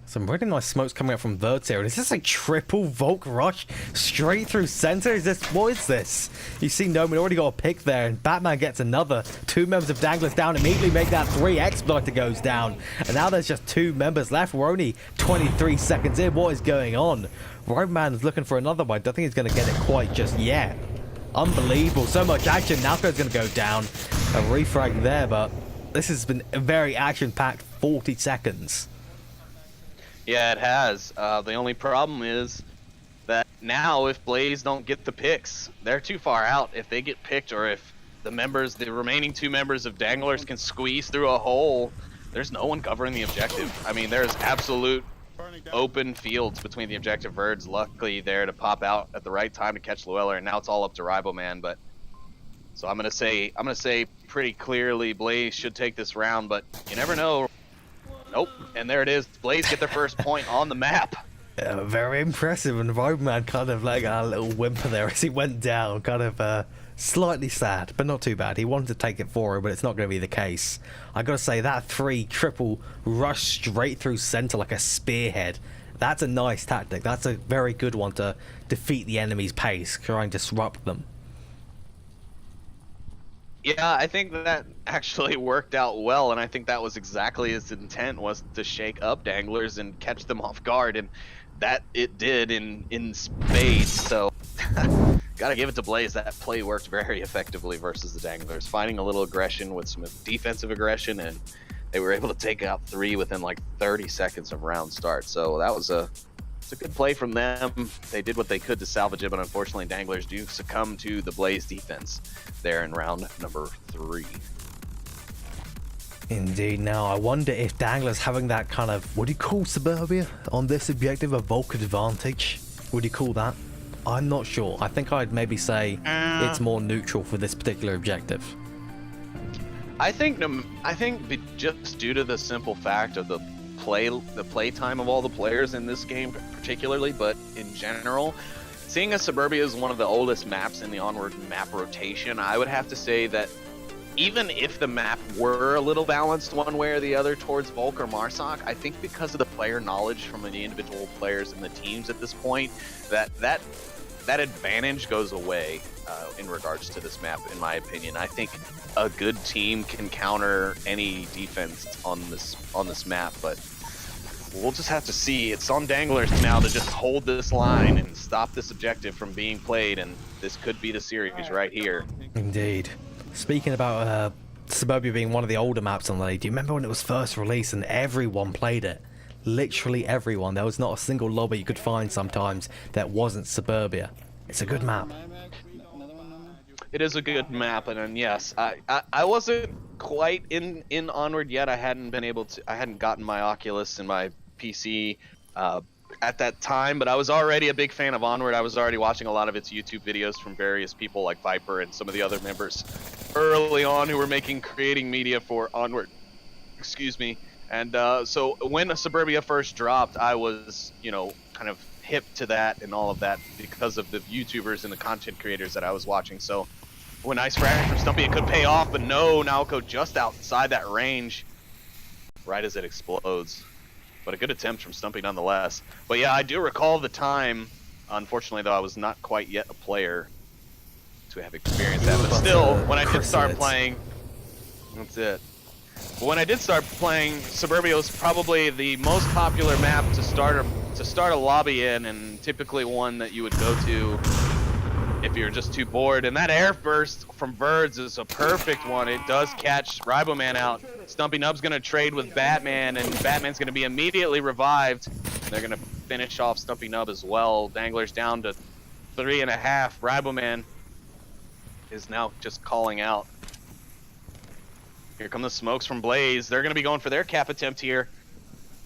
Some really nice smokes coming up from Verts here. And is this a triple Volk rush straight through center? What is this? You see Noman already got a pick there, and Batman gets another. 2 members of Danglers down, immediately make that 3. Exploiter goes down. And now there's just 2 members left. We're only 23 seconds in. What is going on? Roadman's looking for another one. Don't think he's going to get it quite just yet. Unbelievable. So much action. Nalco's going to go down. A refrag there, but this has been a very action-packed 40 seconds. Yeah, it has. The only problem is that now if Blaze don't get the picks, they're too far out. If they get picked, or if the remaining 2 members of Danglers can squeeze through a hole, there's no one covering the objective. I mean, there's absolute open fields between the objective birds. Luckily there to pop out at the right time to catch Llewellyn, and now it's all up to Riboman. But so I'm gonna say pretty clearly Blaze should take this round, but you never know. Nope, and there it is. Blaze get their first point on the map. Very impressive, and Riboman kind of like a little whimper there as he went down, kind of slightly sad, but not too bad. He wanted to take it forward, but it's not going to be the case. I gotta say, that 3 triple rush straight through center like a spearhead, that's a nice tactic. That's a very good one to defeat the enemy's pace, try and disrupt them. Yeah, I think that actually worked out well, and I think that was exactly his intent, was to shake up Danglers and catch them off guard, and that it did in spades. So gotta give it to Blaze. That play worked very effectively versus the Danglers, finding a little aggression with some defensive aggression, and they were able to take out 3 within like 30 seconds of round start. So that was it's a good play from them. They did what they could to salvage it, but unfortunately Danglers do succumb to the Blaze defense there in round number 3. Indeed. Now, I wonder if Danglers having that kind of, what do you call Suburbia on this objective, a bulk advantage? Would you call that? I'm not sure. I think I'd maybe say it's more neutral for this particular objective. I think just due to the simple fact of the play time of all the players in this game particularly, but in general, seeing as Suburbia is one of the oldest maps in the Onward map rotation, I would have to say that even if the map were a little balanced one way or the other towards Volk or Marsoc, I think because of the player knowledge from the individual players and the teams at this point, that advantage goes away in regards to this map, in my opinion. I think a good team can counter any defense on this map, but we'll just have to see. It's on Danglers now to just hold this line and stop this objective from being played, and this could be the series right here. Indeed. Speaking about Suburbia being one of the older maps on the league, do you remember when it was first released and everyone played it? Literally everyone. There was not a single lobby you could find sometimes that wasn't Suburbia. It's a good map. It is a good map, and yes, I wasn't quite in Onward yet. I hadn't gotten my Oculus and my PC at that time, but I was already a big fan of Onward. I was already watching a lot of its YouTube videos from various people like Viper and some of the other members early on who were creating media for Onward. Excuse me. And so when Suburbia first dropped, I was, kind of hip to that and all of that because of the YouTubers and the content creators that I was watching. So when nice frag from Stumpy, it could pay off, but no, Naoko just outside that range right as it explodes. But a good attempt from Stumpy nonetheless. But yeah, I do recall the time. Unfortunately, though, I was not quite yet a player to have experienced that. But still, when I did start playing, that's it. But when I did start playing, Suburbia was probably the most popular map to start a lobby in, and typically one that you would go to if you're just too bored. And that air burst from Birds is a perfect one. It does catch Riboman out. Stumpy Nub's going to trade with Batman, and Batman's going to be immediately revived. They're going to finish off Stumpy Nub as well. Danglers down to 3.5. Riboman is now just calling out. Here come the smokes from Blaze. They're going to be going for their cap attempt here.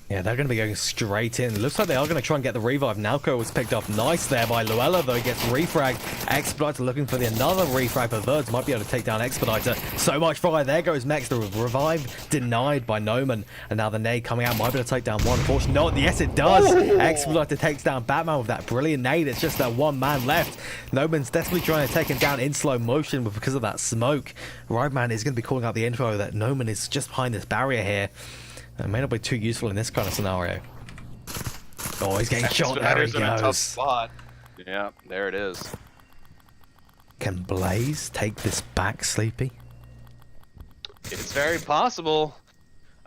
Yeah, they're going to be going straight in. Looks like they are going to try and get the revive. Nalco was picked up nice there by Luella, though he gets refragged. Expediter looking for another refrag, but Verds might be able to take down Expediter. So much fire. There goes Mex. The revive denied by Noman. And now the nade coming out might be able to take down one. Unfortunately, not. Yes, it does. Oh! Expediter takes down Batman with that brilliant nade. It's just that one man left. Noman's desperately trying to take him down in slow motion, but because of that smoke, Rideman is going to be calling out the info that Noman is just behind this barrier here. It may not be too useful in this kind of scenario. Oh, he's getting shot. There he in a tough goes. spot. Yeah, there it is. Can Blaze take this back, Sleepy? It's very possible.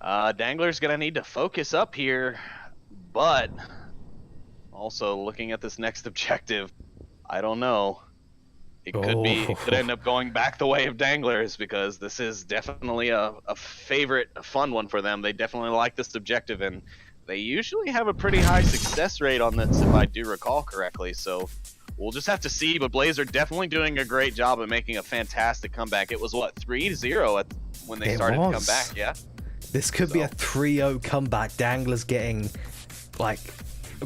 Dangler's gonna need to focus up here, but also looking at this next objective, I don't know. It could end up going back the way of Danglers, because this is definitely a fun one for them. They definitely like this objective, and they usually have a pretty high success rate on this, if I do recall correctly. So we'll just have to see. But Blaze are definitely doing a great job of making a fantastic comeback. It was what, 3-0 when they started to come back. Yeah. This could be a 3-0 comeback. Danglers getting like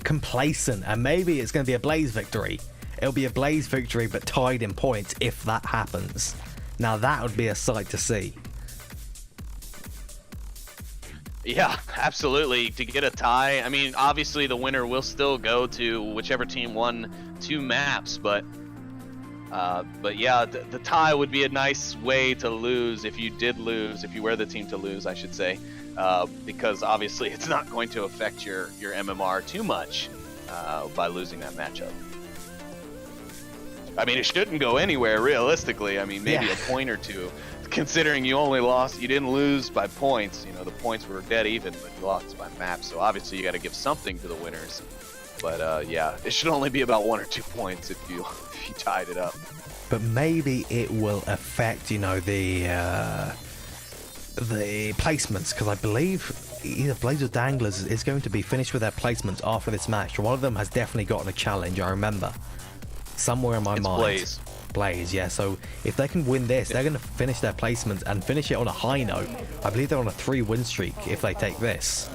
complacent, and maybe it's going to be a Blaze victory. It'll be a Blaze victory, but tied in points if that happens. Now that would be a sight to see. Yeah, absolutely. To get a tie, I mean, obviously the winner will still go to whichever team won 2 maps, but yeah, the tie would be a nice way to lose if you did lose, if you were the team to lose, I should say, because obviously it's not going to affect your MMR too much by losing that matchup. I mean, it shouldn't go anywhere realistically. I mean, maybe a point or two. Considering you didn't lose by points, you know, the points were dead even, but you lost by maps, so obviously you got to give something to the winners. But yeah, it should only be about 1 or 2 points if you tied it up. But maybe it will affect, you know, the placements, because I believe either Blaze or Danglers is going to be finished with their placements after this match. One of them has definitely gotten a challenge, I remember. Somewhere in my mind. Blaze, yeah. So if they can win this, they're going to finish their placements and finish it on a high note. I believe they're on a 3-win streak if they take this.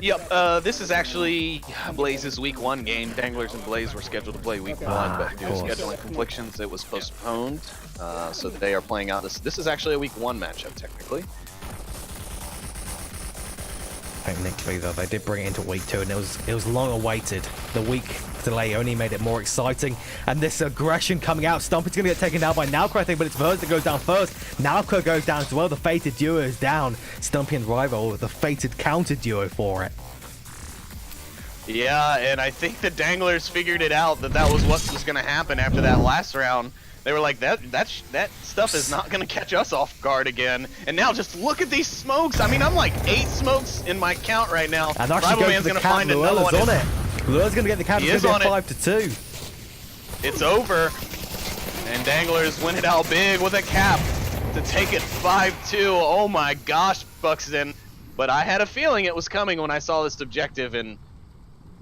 Yep, this is actually Blaze's week 1 game. Danglers and Blaze were scheduled to play week 1, but due to scheduling conflictions, it was postponed. So they are playing out this. This is actually a week 1 matchup, technically. Technically, though, they did bring it into week 2, and it was long awaited. The week delay only made it more exciting, and this aggression coming out. Stumpy's gonna get taken down by Nalco, I think, but it's Verz that goes down first. Nalco goes down as well. The fated duo is down. Stumpy and Rival with the fated counter duo for it. Yeah, and I think the Danglers figured it out that was what was gonna happen after that last round. They were like, that stuff is not gonna catch us off guard again. And now just look at these smokes. I mean, I'm like 8 smokes in my count right now. And actually goes to the count. Luella's on it. Luella's gonna get the count. It's gonna be 5-2. It's over. And Danglers win it out big with a cap to take it 5-2. Oh my gosh, Buxton. But I had a feeling it was coming when I saw this objective, and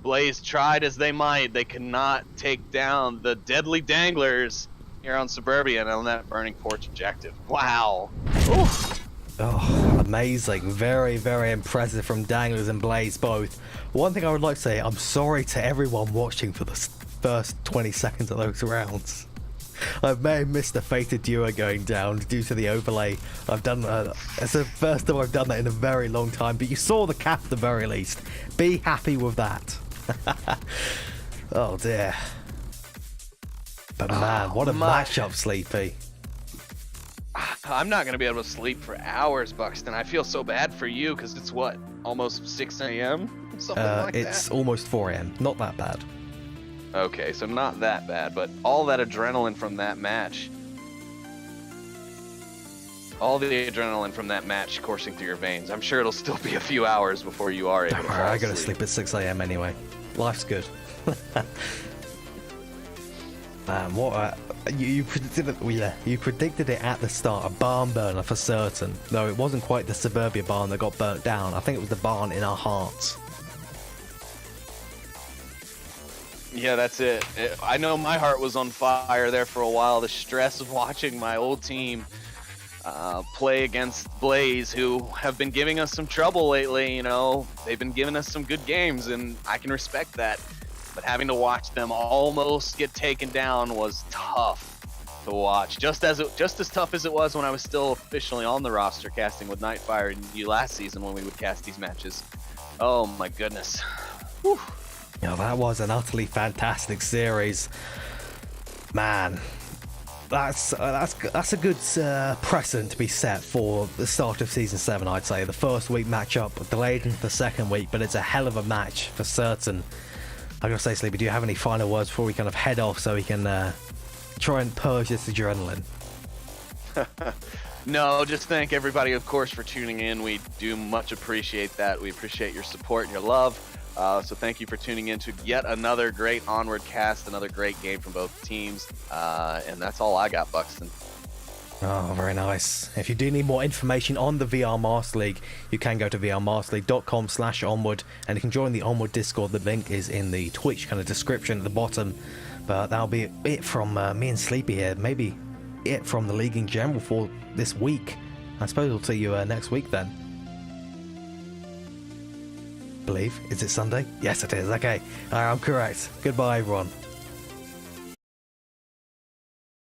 Blaze tried as they might. They could not take down the deadly Danglers here on Suburbia and on that Burning Porch objective. Wow. Oof. Oh, amazing. Very, very impressive from Danglers and Blaze both. One thing I would like to say, I'm sorry to everyone watching for the first 20 seconds of those rounds. I may have missed the fated duo going down due to the overlay. I've done it's the first time I've done that in a very long time, but you saw the cap at the very least. Be happy with that. Oh dear. But man, what a matchup, Sleepy. I'm not going to be able to sleep for hours, Buxton. I feel so bad for you because it's what, almost 6 a.m.? Something like that? It's almost 4 a.m. Not that bad. Okay, so not that bad, but all that adrenaline from that match. All the adrenaline from that match coursing through your veins. I'm sure it'll still be a few hours before you are able to fall I asleep. gotta sleep at 6 a.m. anyway. Life's good. Man, what you predicted it? Yeah, you predicted it at the start. A barn burner for certain. Though it wasn't quite the Suburbia barn that got burnt down. I think it was the barn in our hearts. Yeah, that's it. I know my heart was on fire there for a while. The stress of watching my old team play against Blaze, who have been giving us some trouble lately. You know, they've been giving us some good games, and I can respect that. But having to watch them almost get taken down was tough to watch. Just as tough as it was when I was still officially on the roster casting with Nightfire and you last season when we would cast these matches. Oh my goodness. Whew. Yeah, that was an utterly fantastic series. Man, that's a good precedent to be set for the start of Season 7, I'd say. The first week matchup delayed into the second week, but it's a hell of a match for certain. I gotta say, Sleepy, do you have any final words before we kind of head off so we can try and purge this adrenaline? No, just thank everybody, of course, for tuning in. We do much appreciate that. We appreciate your support and your love. So thank you for tuning in to yet another great Onward cast, another great game from both teams. And that's all I got, Buxton. Oh, very nice. If you do need more information on the VR Master League, you can go to vrmasterleague.com/onward, and you can join the Onward Discord. The link is in the Twitch kind of description at the bottom. But that'll be it from me and Sleepy here. Maybe it from the league in general for this week. I suppose we'll see you next week then. Believe? Is it Sunday? Yes, it is. Okay. I'm correct. Goodbye, everyone.